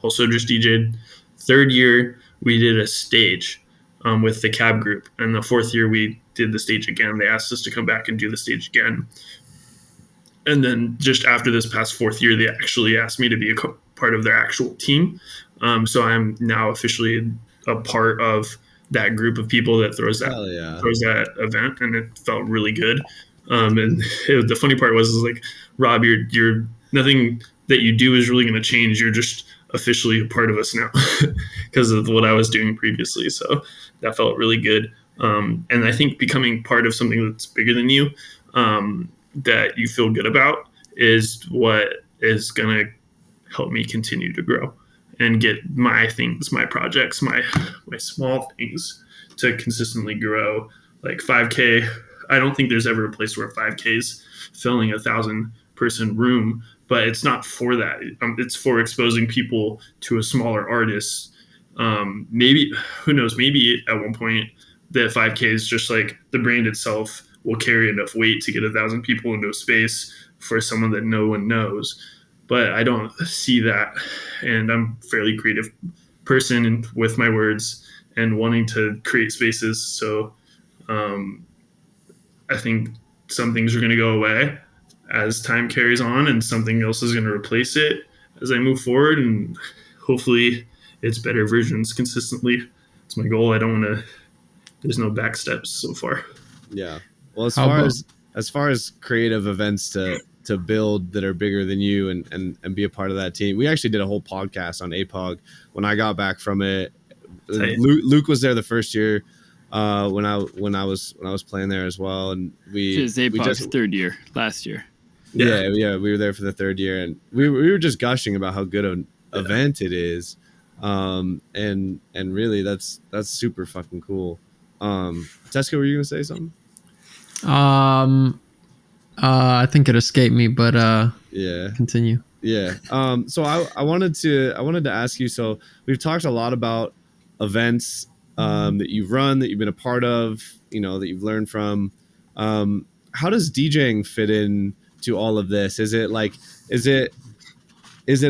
also just DJ'd. Third year, we did a stage with the cab group. And the fourth year, we did the stage again. They asked us to come back and do the stage again. And then just after this past fourth year, they actually asked me to be a part of their actual team. So I'm now officially a part of that group of people that throws that event, and it felt really good. The funny part was like, Rob, you're nothing that you do is really going to change. You're just officially a part of us now because of what I was doing previously. So that felt really good. And I think becoming part of something that's bigger than you, that you feel good about, is what is going to help me continue to grow and get my things, my projects, my small things to consistently grow. Like 5K, I don't think there's ever a place where 5K is filling 1,000-person room, but it's not for that. It's for exposing people to a smaller artist. Maybe, who knows, maybe at one point the 5K is just like the brand itself will carry enough weight to get 1,000 people into a space for someone that no one knows. But I don't see that. And I'm a fairly creative person with my words and wanting to create spaces. So I think some things are going to go away as time carries on, and something else is going to replace it as I move forward. And hopefully it's better versions consistently. It's my goal. There's no back steps so far. Yeah. Well, as far as creative events to build that are bigger than you and be a part of that team, we actually did a whole podcast on APOG when I got back from it. Luke was there the first year when I was playing there as well, and APOG's third year last year. Yeah, we were there for the third year, and we were just gushing about how good an event it is, and really that's super fucking cool. Tesco, were you gonna say something? I think it escaped me, but yeah, continue. Yeah. So I wanted to ask you. So we've talked a lot about events that you've run, that you've been a part of, that you've learned from. How does DJing fit in to all of this? Is it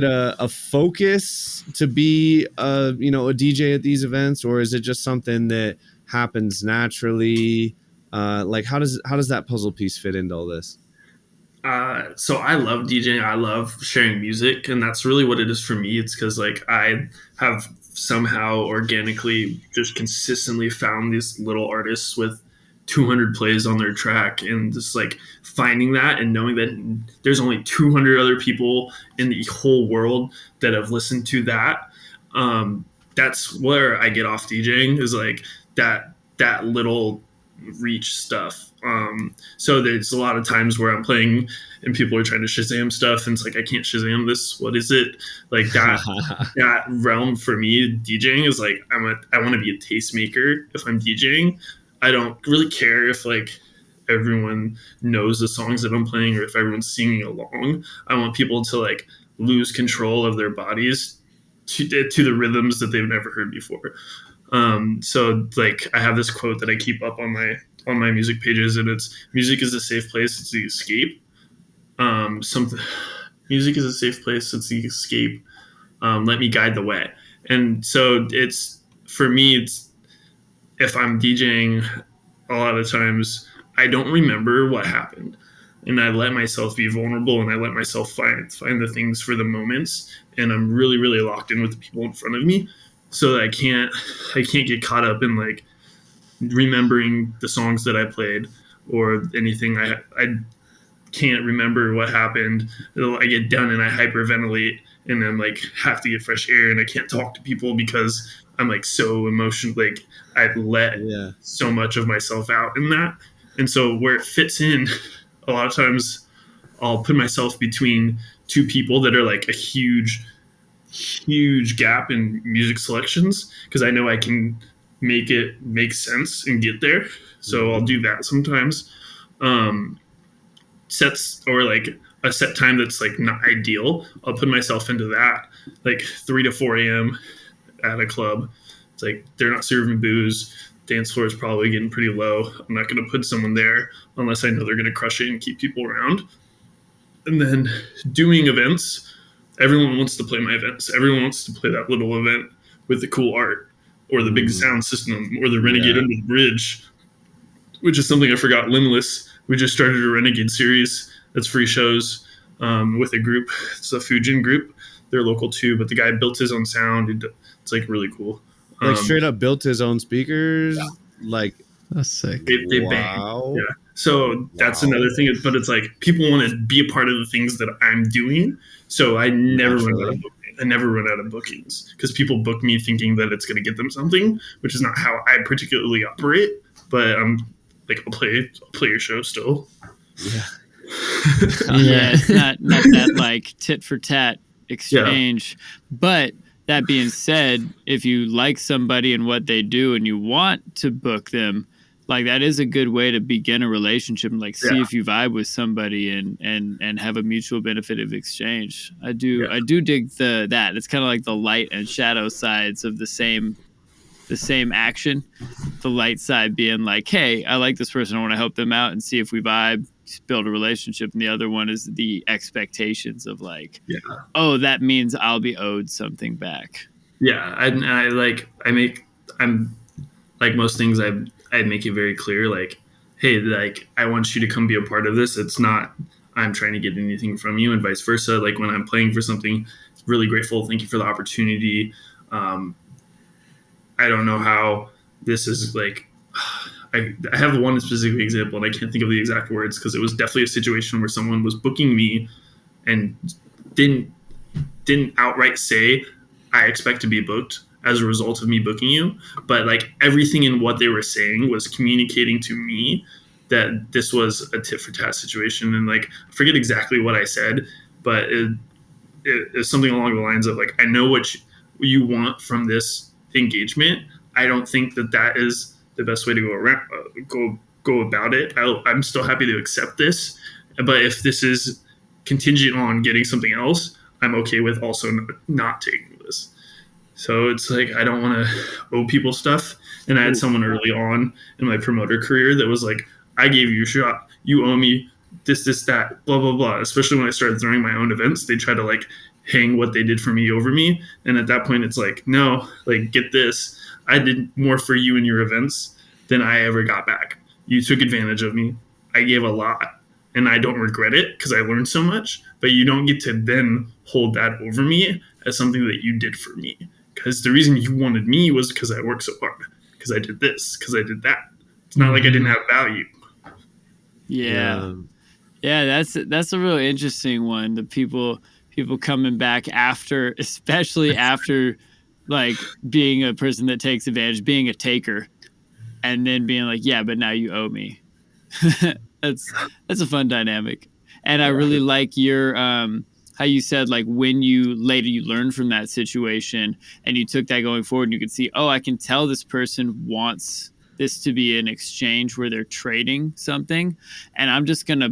a focus to be a DJ at these events, or is it just something that happens naturally? Like how does that puzzle piece fit into all this? So I love DJing. I love sharing music, and that's really what it is for me. It's because like I have somehow organically just consistently found these little artists with 200 plays on their track, and just like finding that and knowing that there's only 200 other people in the whole world that have listened to that. That's where I get off DJing, is like that little reach stuff. So there's a lot of times where I'm playing and people are trying to Shazam stuff, and it's like, I can't Shazam this. What is it? Like that realm for me, DJing is like, I want to be a tastemaker if I'm DJing. I don't really care if like everyone knows the songs that I'm playing or if everyone's singing along. I want people to like lose control of their bodies to the rhythms that they've never heard before. So like I have this quote that I keep up on my music pages, and it's, music is a safe place, it's the escape. Music is a safe place, it's the escape. Let me guide the way. And so it's, for me, it's, if I'm DJing, a lot of times I don't remember what happened, and I let myself be vulnerable, and I let myself find the things for the moments, and I'm really, really locked in with the people in front of me, so that I can't get caught up in like remembering the songs that I played or anything. I can't remember what happened. I get done and I hyperventilate, and then like have to get fresh air, and I can't talk to people because I'm like so emotional. Like I've let so much of myself out in that. And so where it fits in, a lot of times I'll put myself between two people that are like a huge gap in music selections because I know I can make it make sense and get there. So I'll do that sometimes. Sets or like a set time that's like not ideal, I'll put myself into that, like 3 to 4 a.m. at a club. It's like they're not serving booze. Dance floor is probably getting pretty low. I'm not going to put someone there unless I know they're going to crush it and keep people around. And then doing events, everyone wants to play my events. Everyone wants to play that little event with the cool art or the big sound system or the Renegade under the bridge, which is something I forgot. Limitless. We just started a Renegade series that's free shows with a group. It's a Fujin group. They're local too, but the guy built his own sound. It's like really cool. Like straight up built his own speakers. Yeah. Like that's sick. They bang. Yeah. So that's another thing. But it's like people want to be a part of the things that I'm doing. So I never run out of bookings because people book me thinking that it's going to get them something, which is not how I particularly operate. But I'm like, I'll play your show still. Yeah. It's not that like tit for tat exchange. But that being said, if you like somebody and what they do and you want to book them, like that is a good way to begin a relationship and like see if you vibe with somebody and have a mutual benefit of exchange. I do dig that. It's kind of like the light and shadow sides of the same action. The light side being like, hey, I like this person, I want to help them out and see if we vibe, build a relationship. And the other one is the expectations of like, oh, that means I'll be owed something back. Yeah. I'm like most things I make it very clear, like, hey, like I want you to come be a part of this. It's not I'm trying to get anything from you and vice versa. Like when I'm playing for something, really grateful. Thank you for the opportunity. I don't know how this is like, I have one specific example and I can't think of the exact words because it was definitely a situation where someone was booking me and didn't outright say, I expect to be booked as a result of me booking you. But like everything in what they were saying was communicating to me that this was a tit for tat situation. And like, I forget exactly what I said, but it's something along the lines of like, I know what you want from this engagement. I don't think that is the best way to go about it. I'm still happy to accept this, but if this is contingent on getting something else, I'm okay with also not taking this. So it's like I don't want to owe people stuff. And I had someone early on in my promoter career that was like, I gave you a shot, you owe me this, that, blah, blah, blah. Especially when I started throwing my own events, they try to like hang what they did for me over me. And at that point, it's like, no, like get this. I did more for you in your events than I ever got back. You took advantage of me. I gave a lot and I don't regret it because I learned so much, but you don't get to then hold that over me as something that you did for me. Because the reason you wanted me was because I worked so hard, because I did this, because I did that. It's not like I didn't have value. Yeah, that's a really interesting one. The people coming back after, especially after like being a person that takes advantage, being a taker, and then being like, yeah, but now you owe me. That's a fun dynamic. And I really like your how you said like when you learned from that situation and you took that going forward and you could see, oh, I can tell this person wants this to be an exchange where they're trading something, and I'm just gonna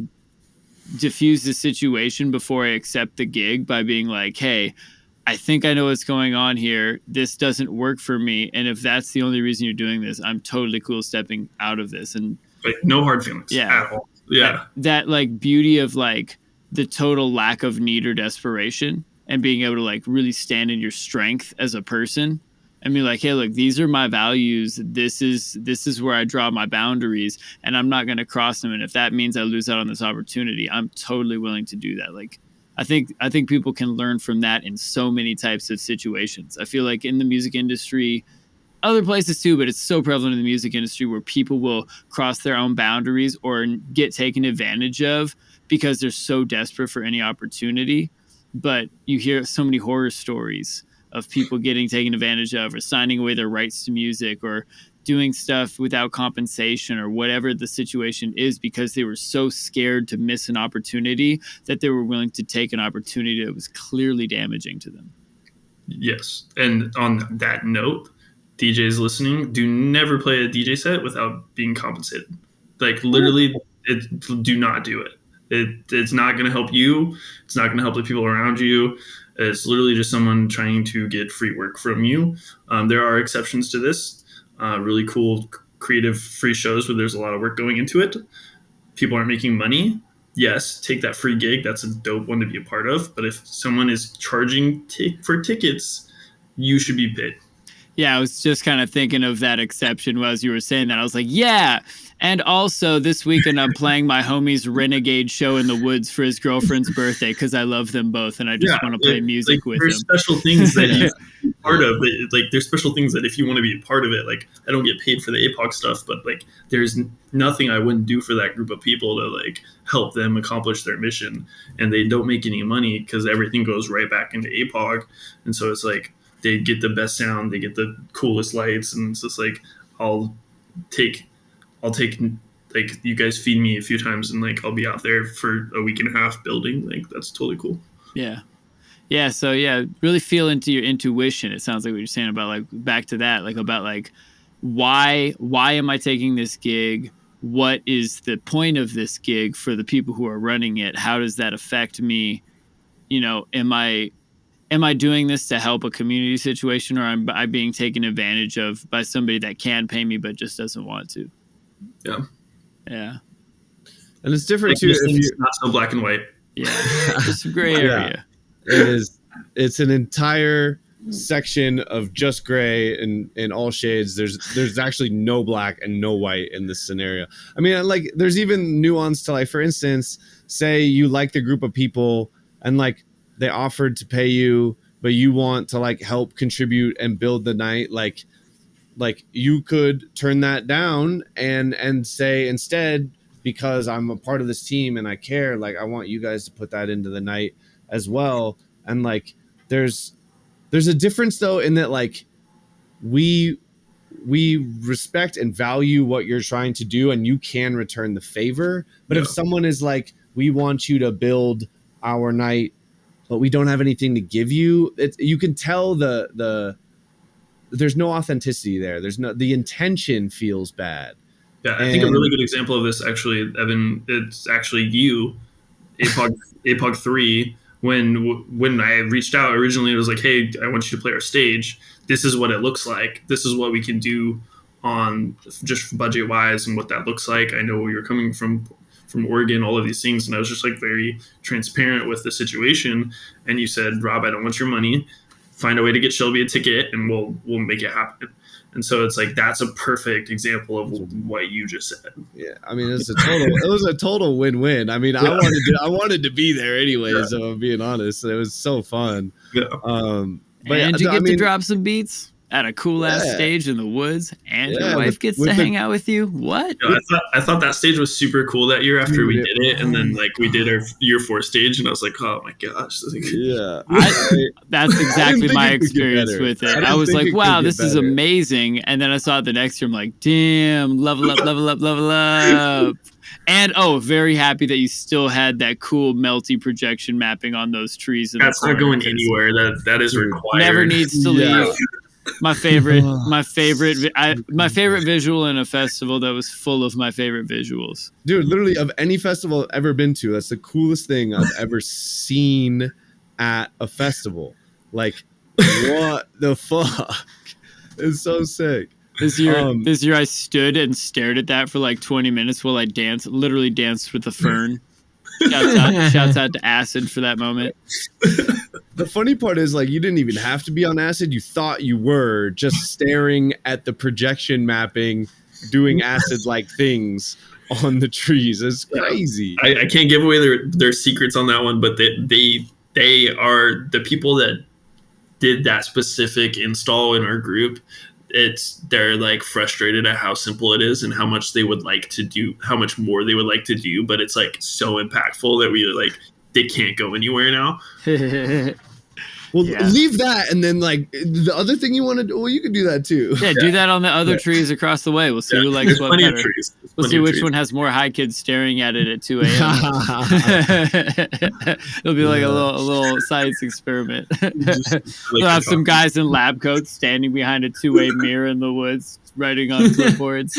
diffuse the situation before I accept the gig by being like, hey, I think I know what's going on here. This doesn't work for me. And if that's the only reason you're doing this, I'm totally cool stepping out of this. And like no hard feelings at all. Yeah. That like beauty of like the total lack of need or desperation and being able to like really stand in your strength as a person and be like, hey, look, these are my values. This is where I draw my boundaries and I'm not going to cross them. And if that means I lose out on this opportunity, I'm totally willing to do that. Like, I think people can learn from that in so many types of situations. I feel like in the music industry, other places too, but it's so prevalent in the music industry where people will cross their own boundaries or get taken advantage of because they're so desperate for any opportunity. But you hear so many horror stories of people getting taken advantage of or signing away their rights to music or doing stuff without compensation or whatever the situation is because they were so scared to miss an opportunity that they were willing to take an opportunity that was clearly damaging to them. Yes. And on that note, DJs listening, do never play a DJ set without being compensated. Like literally, do not do it. It's not going to help you. It's not going to help the people around you. It's literally just someone trying to get free work from you. There are exceptions to this. Really cool, creative, free shows where there's a lot of work going into it. People aren't making money. Yes, take that free gig. That's a dope one to be a part of. But if someone is charging for tickets, you should be paid. Yeah, I was just kind of thinking of that exception as you were saying that. I was like, yeah. And also this weekend I'm playing my homie's Renegade show in the woods for his girlfriend's birthday because I love them both and I just want to play music with there's them. There's special things that you be part of. Like there's special things that if you want to be a part of it, like I don't get paid for the APOC stuff, but like there's nothing I wouldn't do for that group of people to like help them accomplish their mission. And they don't make any money because everything goes right back into APOC. And so it's like they get the best sound, they get the coolest lights, and it's just like I'll take like you guys feed me a few times and like I'll be out there for a week and a half building. Like that's totally cool. Yeah, so yeah, really feel into your intuition. It sounds like what you're saying about like back to that, like about like why am I taking this gig? What is the point of this gig for the people who are running it? How does that affect me? You know, am I doing this to help a community situation, or am I being taken advantage of by somebody that can pay me but just doesn't want to? Yeah. And it's different like too. If it's not so black and white. Yeah, it's a gray area. Yeah, it is. It's an entire section of just gray and in all shades. There's actually no black and no white in this scenario. I mean, like there's even nuance to like, for instance, say you like the group of people and like they offered to pay you, but you want to like help contribute and build the night. Like you could turn that down and say instead, because I'm a part of this team and I care, like I want you guys to put that into the night as well. And like there's a difference though in that like we respect and value what you're trying to do and you can return the favor. But if someone is like, we want you to build our night, but we don't have anything to give you, you can tell there's no authenticity there. The intention feels bad. Yeah, I think a really good example of this, actually, Evan, it's actually you, APOG 3. When I reached out originally, it was like, hey, I want you to play our stage. This is what it looks like. This is what we can do on just budget wise and what that looks like. I know where you're coming from Oregon, all of these things. And I was just like very transparent with the situation. And you said, Rob, I don't want your money. Find a way to get Shelby a ticket and we'll make it happen. And so it's like, that's a perfect example of what you just said. Yeah. I mean, it was a total win-win. I mean, I wanted to be there anyway. Yeah. So I'm being honest, it was so fun. Yeah. But and you get to drop some beats at a cool ass stage in the woods, and your wife gets to hang out with you. What? Yeah, I thought that stage was super cool that year after we did it, and then like we did our year 4 stage, and I was like, oh my gosh, yeah. That's exactly my experience with it. I was like, wow, this is amazing, and then I saw it the next year. I'm like, damn, level up. And very happy that you still had that cool melty projection mapping on those trees. That's not going anywhere. That is required. Never needs to leave. My favorite visual in a festival that was full of my favorite visuals. Dude, literally of any festival I've ever been to, that's the coolest thing I've ever seen at a festival. Like, what the fuck? It's so sick. This year I stood and stared at that for like 20 minutes while I literally danced with the fern. Shouts out to Acid for that moment. The funny part is, like, you didn't even have to be on acid. You thought you were just staring at the projection mapping, doing acid-like things on the trees. It's crazy. I can't give away their secrets on that one, but they are the people that did that specific install in our group. They're like frustrated at how simple it is and how much they would like to do, how much more they would like to do, but it's like so impactful that we like they can't go anywhere now. Well, Yeah. leave that, and then like the other thing you want to do. Well, you could do that too. Yeah, do that on the other trees across the way. We'll see who likes There's what plenty of better. trees. There's We'll plenty see of which trees. one has more high kids staring at it at 2 a.m. It'll be like a little science experiment. We'll have some guys in lab coats standing behind a two-way mirror in the woods, writing on clipboards.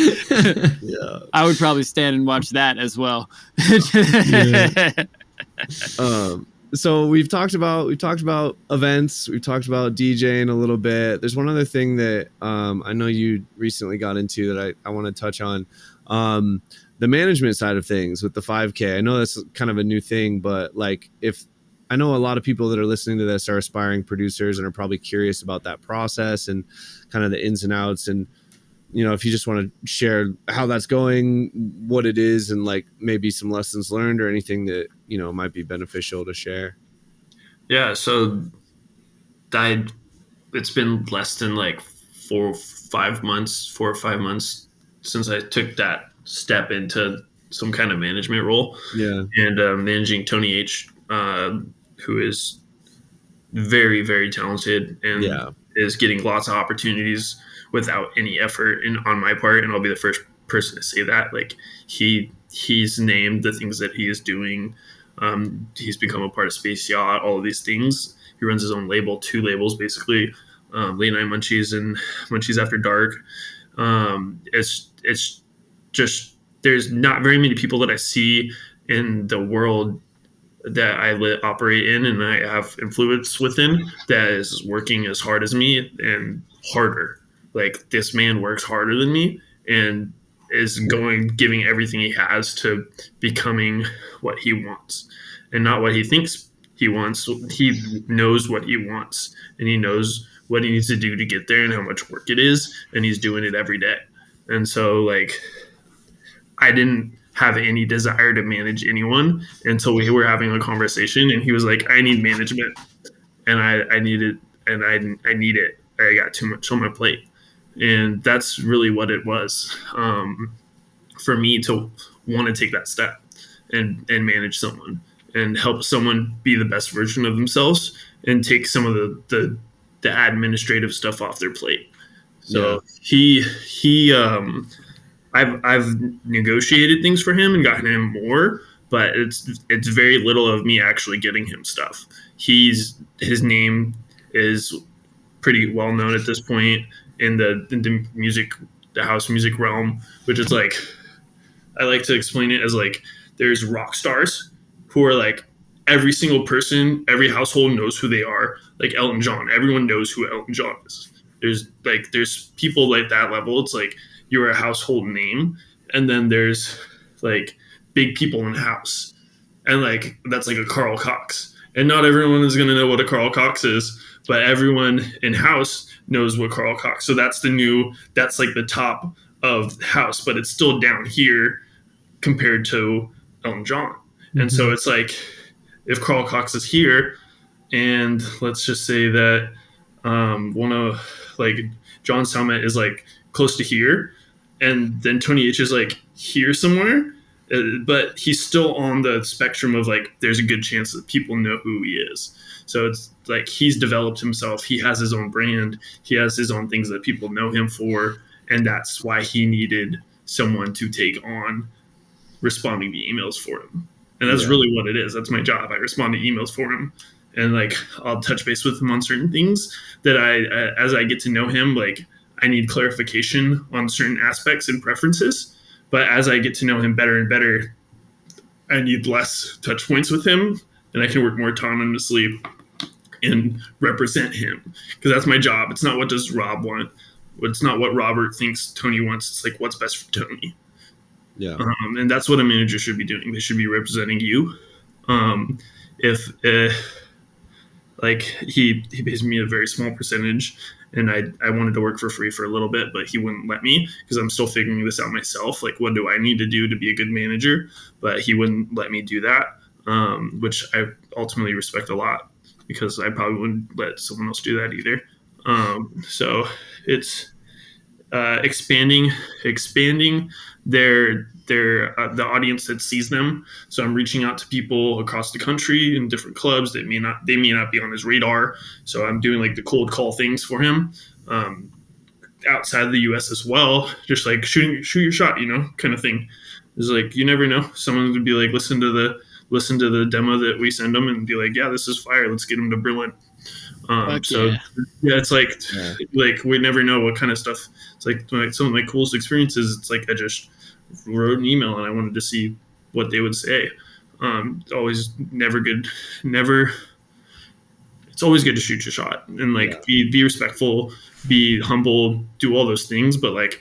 Yeah. I would probably stand and watch that as well. So we've talked about events, we've talked about DJing a little bit. There's one other thing that I know you recently got into that I want to touch on. The management side of things with the 5K. I know that's kind of a new thing, but like if I know a lot of people that are listening to this are aspiring producers and are probably curious about that process and kind of the ins and outs. And you know, if you just want to share how that's going, what it is, and like maybe some lessons learned or anything that, you know, might be beneficial to share. Yeah. So it's been less than like 4 or 5 months since I took that step into some kind of management role. Yeah. And managing Tony H, who is very, very talented and is getting lots of opportunities without any effort on my part. And I'll be the first person to say that. Like he's named the things that he is doing. He's become a part of Space Yacht, all of these things. He runs his own label, 2 labels basically, Late Night Munchies and Munchies After Dark. It's just, there's not very many people that I see in the world that I operate in and I have influence within that is working as hard as me and harder. Like this man works harder than me and is giving everything he has to becoming what he wants and not what he thinks he wants. He knows what he wants and he knows what he needs to do to get there and how much work it is. And he's doing it every day. And so like, I didn't have any desire to manage anyone until we were having a conversation and he was like, I need management and I need it. And I need it. I got too much on my plate. And that's really what it was for me to want to take that step and manage someone and help someone be the best version of themselves and take some of the administrative stuff off their plate. So I've negotiated things for him and gotten him more, but it's very little of me actually getting him stuff. His name is pretty well known at this point in the house music realm, which is like, I like to explain it as like there's rock stars who are like every single person, every household knows who they are. Like Elton John, everyone knows who Elton John is. There's people like that level. It's like you're a household name, and then there's like big people in the house, and like that's like a Carl Cox. And not everyone is gonna know what a Carl Cox is, but everyone in house knows what Carl Cox. So that's like the top of the house, but it's still down here compared to Elton John. Mm-hmm. And so it's like if Carl Cox is here, and let's just say that one of like John's helmet is like close to here, and then Tony H is like here somewhere, but he's still on the spectrum of like there's a good chance that people know who he is. So it's like he's developed himself. He has his own brand. He has his own things that people know him for, and that's why he needed someone to take on responding to emails for him. And that's really what it is. That's my job. I respond to emails for him. And like I'll touch base with him on certain things that as I get to know him, like I need clarification on certain aspects and preferences. But as I get to know him better and better, I need less touch points with him, and I can work more autonomously and represent him, because that's my job. It's not what does Rob want. It's not what Robert thinks Tony wants. It's like what's best for Tony. Yeah. And that's what a manager should be doing. They should be representing you. If like he pays me a very small percentage, and I wanted to work for free for a little bit, but he wouldn't let me because I'm still figuring this out myself. Like, what do I need to do to be a good manager? But he wouldn't let me do that, which I ultimately respect a lot, because I probably wouldn't let someone else do that either. So it's expanding their they're the audience that sees them. So I'm reaching out to people across the country in different clubs that may not be on his radar. So I'm doing like the cold call things for him. Outside of the US as well, just like shoot your shot, kind of thing. It's like, you never know. Someone would be like, listen to the demo that we send them and be like, yeah, this is fire. Let's get them to Berlin. It's like we never know what kind of stuff. It's like some of my coolest experiences. It's like I just wrote an email and I wanted to see what they would say. Always it's always good to shoot your shot and like be respectful, be humble, do all those things, but like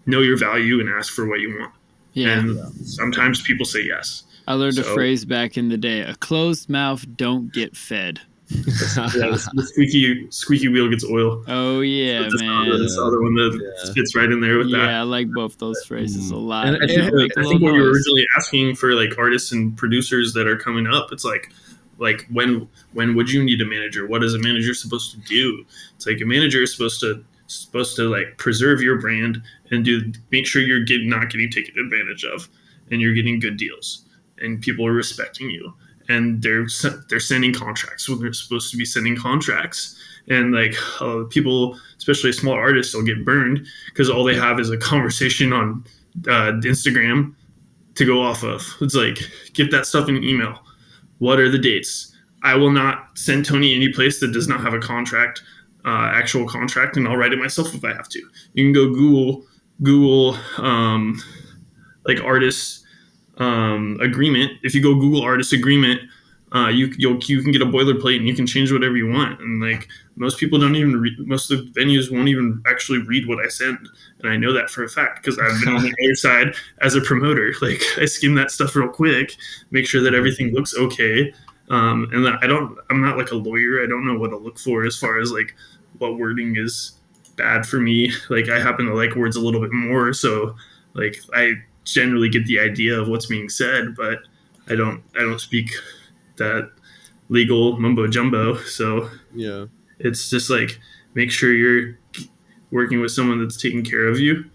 know your value and ask for what you want. Yeah. And sometimes people say yes. I learned a phrase back in the day: a closed mouth don't get fed. The squeaky wheel gets oil. Oh yeah, man. That's the other one that fits right in there with that. Yeah, I like both those phrases a lot. And I think what you were originally asking for, like artists and producers that are coming up, it's like when would you need a manager? What is a manager supposed to do? It's like a manager is supposed to like preserve your brand and make sure you're not getting taken advantage of, and you're getting good deals, and people are respecting you, and they're sending contracts when they're supposed to be sending contracts. And like people, especially small artists, will get burned because all they have is a conversation on Instagram to go off of. It's like, get that stuff in an email. What are the dates? I will not send Tony any place that does not have a contract, actual contract, and I'll write it myself if I have to. You can go Google like artist agreement. If you go Google artist agreement, you can get a boilerplate and you can change whatever you want. And like most people don't even read. Most of the venues won't even actually read what I send, and I know that for a fact because I've been on the other side as a promoter. Like I skim that stuff real quick, make sure that everything looks okay. And then I'm not like a lawyer. I don't know what to look for as far as like what wording is bad for me. Like I happen to like words a little bit more, so like I generally get the idea of what's being said, but I don't speak that legal mumbo jumbo. So Yeah. it's just like make sure you're working with someone that's taking care of you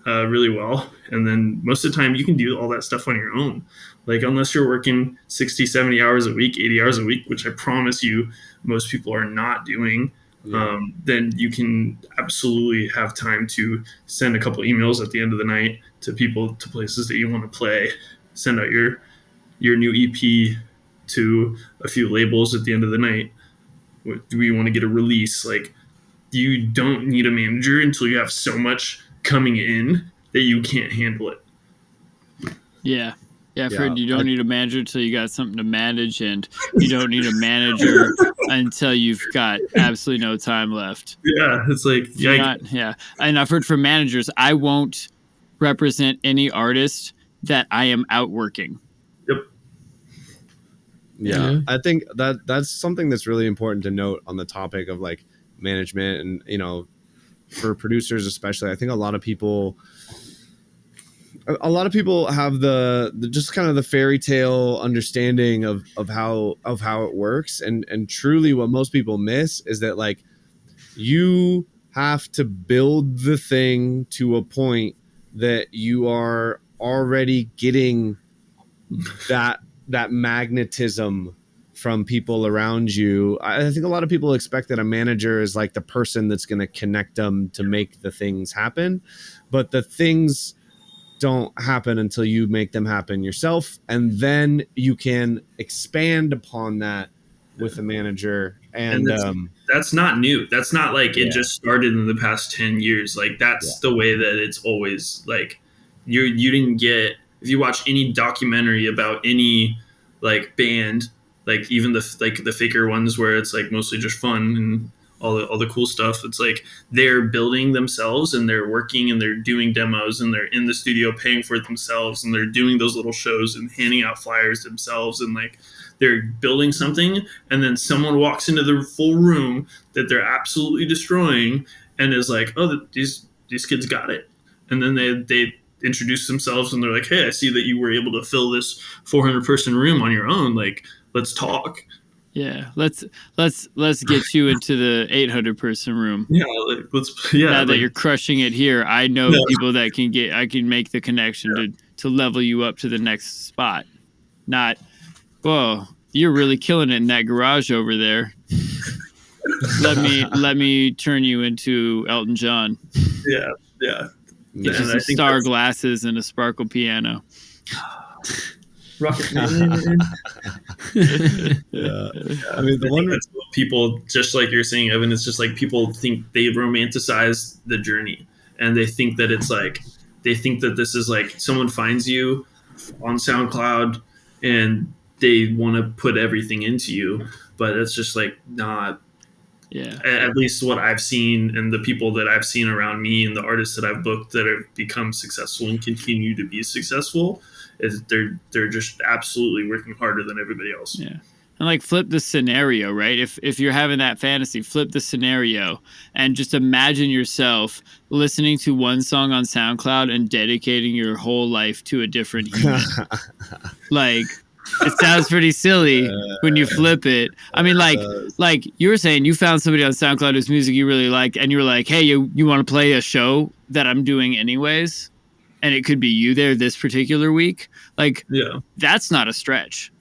really well. And then most of the time you can do all that stuff on your own. Like unless you're working 60, 70 hours a week, 80 hours a week, which I promise you most people are not doing, then you can absolutely have time to send a couple emails at the end of the night to people, to places that you want to play, send out your new EP to a few labels at the end of the night. Do we want to get a release? Like you don't need a manager until you have so much coming in that you can't handle it. Yeah. Yeah, I've heard you don't need a manager until you got something to manage, and you don't need a manager until you've got absolutely no time left. Yeah, it's like, And I've heard from managers, I won't represent any artist that I am outworking. Yep. Yeah. I think that's something that's really important to note on the topic of like management, and for producers especially. I think a lot of people have the just kind of the fairy tale understanding of how it works, and truly what most people miss is that like you have to build the thing to a point that you are already getting that magnetism from people around you. I think a lot of people expect that a manager is like the person that's going to connect them to make the things happen, but the things don't happen until you make them happen yourself, and then you can expand upon that with a manager. And that's not new. That's not like it just started in the past 10 years. Like that's the way that it's always like you didn't get, if you watch any documentary about any like band, like even the faker ones where it's like mostly just fun and all the cool stuff, it's like they're building themselves and they're working and they're doing demos and they're in the studio paying for it themselves and they're doing those little shows and handing out flyers themselves, and like they're building something, and then someone walks into the full room that they're absolutely destroying and is like, oh, these kids got it. And then they introduce themselves and they're like, hey, I see that you were able to fill this 400 person room on your own. Like, let's talk. Yeah, let's get you into the 800 person room. Yeah, now that you're crushing it here, I know people that I can make the connection to level you up to the next spot. Not, whoa, you're really killing it in that garage over there. Let me turn you into Elton John. Yeah, yeah. Get you some star glasses and a sparkle piano. Rocket Man. Yeah. I mean, the one that's what people, just like you're saying, Evan, it's just like people think they romanticize the journey, and they think that it's like, they think that this is like someone finds you on SoundCloud and they want to put everything into you, but it's just like not. Yeah. At least what I've seen, and the people that I've seen around me, and the artists that I've booked that have become successful and continue to be successful, is they're just absolutely working harder than everybody else. Yeah. And like flip the scenario, right? If you're having that fantasy, flip the scenario and just imagine yourself listening to one song on SoundCloud and dedicating your whole life to a different human. Like, it sounds pretty silly when you flip it. I mean, like you were saying, you found somebody on SoundCloud whose music you really like, and you were like, hey, you want to play a show that I'm doing anyways? And it could be you there this particular week. Like, Yeah, that's not a stretch.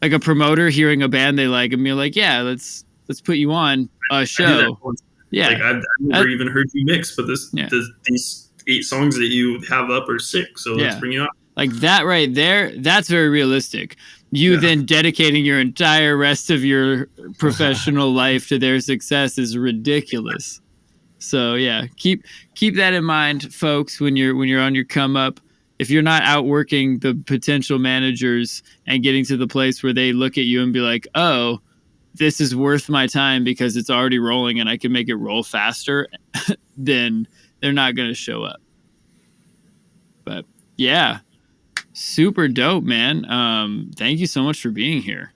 Like a promoter hearing a band they like and be like, yeah, let's put you on a show. Yeah. Like I've never even heard you mix, but these 8 songs that you have up are sick. So let's bring you up. Like that right there, that's very realistic. You then dedicating your entire rest of your professional life to their success is ridiculous. So yeah, keep that in mind, folks, when you're on your come up. If you're not outworking the potential managers and getting to the place where they look at you and be like, oh, this is worth my time because it's already rolling and I can make it roll faster, then they're not going to show up. But yeah, super dope, man. Thank you so much for being here.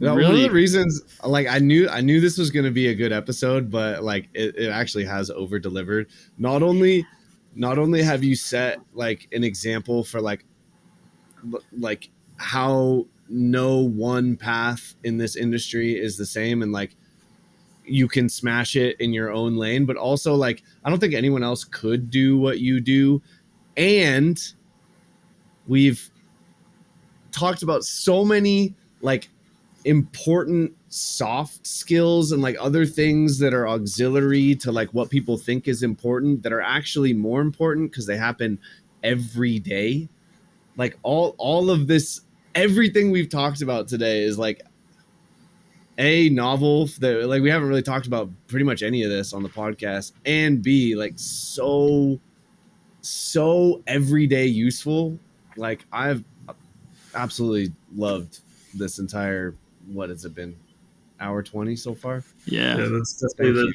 Yeah, really? One of the reasons, like, I knew this was going to be a good episode, but like it actually has over delivered. Not only have you set like an example for like how no one path in this industry is the same, and like you can smash it in your own lane, but also like I don't think anyone else could do what you do. And we've talked about so many like important soft skills and like other things that are auxiliary to like what people think is important that are actually more important because they happen every day. Like all of this, everything we've talked about today is like A, novel, that like we haven't really talked about pretty much any of this on the podcast, and B, like so everyday useful. Like I've absolutely loved this entire, what has it been, hour 20 so far? Yeah, that's definitely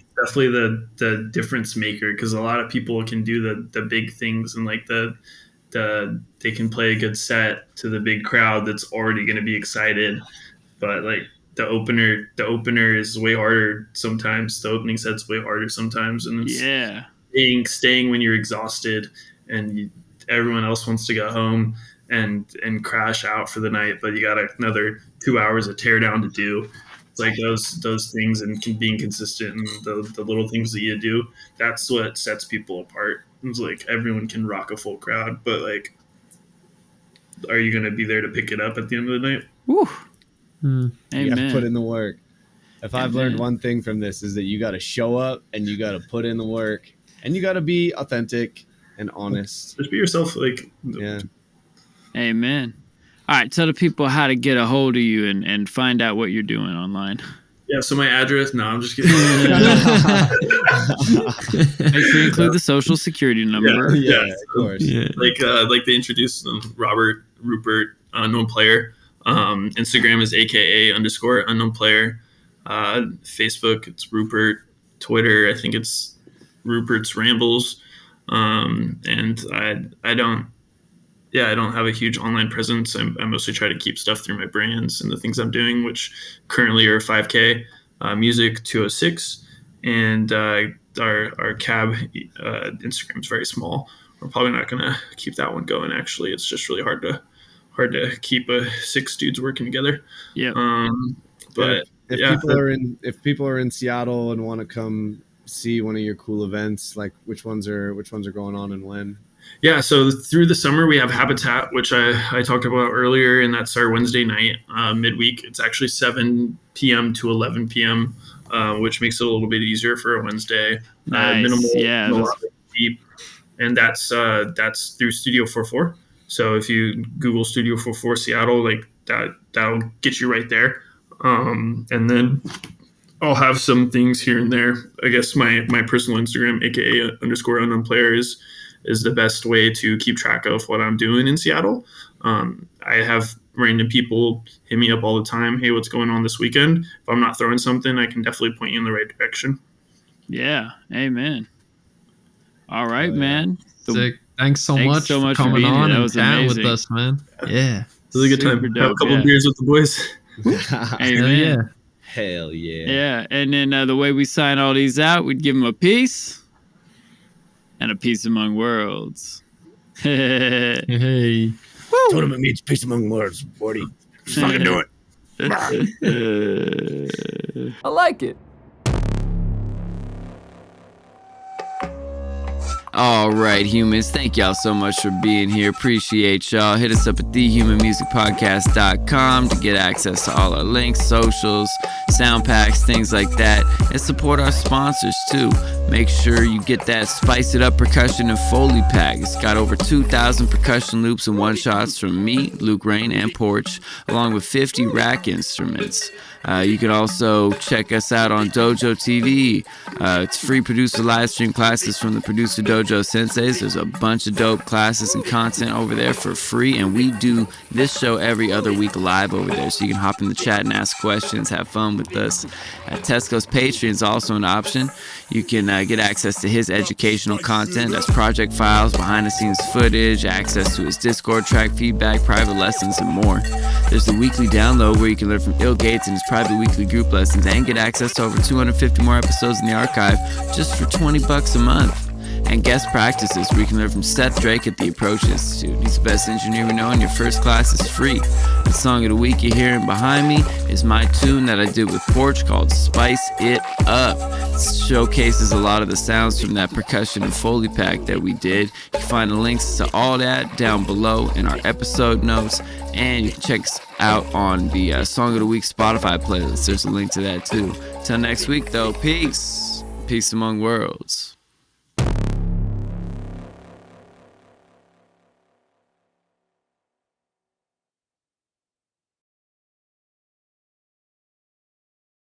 the difference maker, because a lot of people can do the big things and like they can play a good set to the big crowd that's already going to be excited, but like the opener is way harder sometimes. The opening set's way harder sometimes, and it's staying when you're exhausted and everyone else wants to go home and crash out for the night, but you got another 2 hours of teardown to do. It's like those things, and being consistent and the little things that you do, that's what sets people apart. It's like everyone can rock a full crowd, but like, are you going to be there to pick it up at the end of the night? Woo. You got to Amen. put in the work. If I've learned one thing from this, is that you got to show up and you got to put in the work and you got to be authentic and honest. Just be yourself. Like, yeah. Amen. All right, tell the people how to get a hold of you and find out what you're doing online. Yeah, so my address, no, I'm just kidding. Make sure you include the social security number. Yeah, of course. Yeah. Like they introduced them, Rupert, unknown player. Instagram is AKA_unknown player. Facebook, it's Rupert. Twitter, I think it's Rupertsrambles. And I don't have a huge online presence. I mostly try to keep stuff through my brands and the things I'm doing, which currently are 5K, Music 206, and our cab Instagram is very small. We're probably not going to keep that one going. Actually, it's just really hard to keep 6 dudes working together. Yeah. But if people are in Seattle and want to come see one of your cool events? Like which ones are going on and when? Yeah, so through the summer we have Habitat, which I talked about earlier, and that's our Wednesday night midweek. It's actually 7 p.m. to 11 p.m., which makes it a little bit easier for a Wednesday. Nice. Minimal, Yeah, melodic, deep, and that's through Studio 44. So if you Google Studio 44 Seattle, like that'll get you right there. And then I'll have some things here and there. I guess my personal Instagram, aka _unknownplayer, is the best way to keep track of what I'm doing in Seattle. I have random people hit me up all the time. Hey, what's going on this weekend? If I'm not throwing something, I can definitely point you in the right direction. Yeah. Amen. All right, yeah. man. Sick. Thanks so much for for coming being on here. That and was chatting with amazing. us, man. Yeah. It was a good time. Super Have a dope, couple yeah. beers with the boys. Amen. Yeah. Hell yeah. Yeah, and then the way we sign all these out, we'd give them a peace and a peace among worlds. Hey. Tournament meets peace among words, 40. Fucking do it. I like it. All right, humans. Thank y'all so much for being here. Appreciate y'all. Hit us up at THMPmusic.podcast.com to get access to all our links, socials, sound packs, things like that. And support our sponsors too. Make sure you get that Spice It Up percussion and Foley pack. It's got over 2,000 percussion loops and one-shots from me, Luke Rain, and Porch, along with 50 rack instruments. You can also check us out on Dojo TV. It's free producer live stream classes from the Producer Dojo Senseis. There's a bunch of dope classes and content over there for free, and we do this show every other week live over there, so you can hop in the chat and ask questions, have fun with us. Tesco's Patreon is also an option. You can get access to his educational content. That's project files, behind-the-scenes footage, access to his Discord track, feedback, private lessons, and more. There's the weekly download where you can learn from Il Gates and his private weekly group lessons and get access to over 250 more episodes in the archive just for $20 a month. And guest practices where you can learn from Seth Drake at the Approach Institute. He's the best engineer we know, and your first class is free. The song of the week you're hearing behind me is my tune that I did with Porch called Spice It Up. It showcases a lot of the sounds from that percussion and Foley pack that we did. You can find the links to all that down below in our episode notes, and you can check us out on the Song of the Week Spotify playlist. There's a link to that too. Till next week though, peace. Peace among worlds.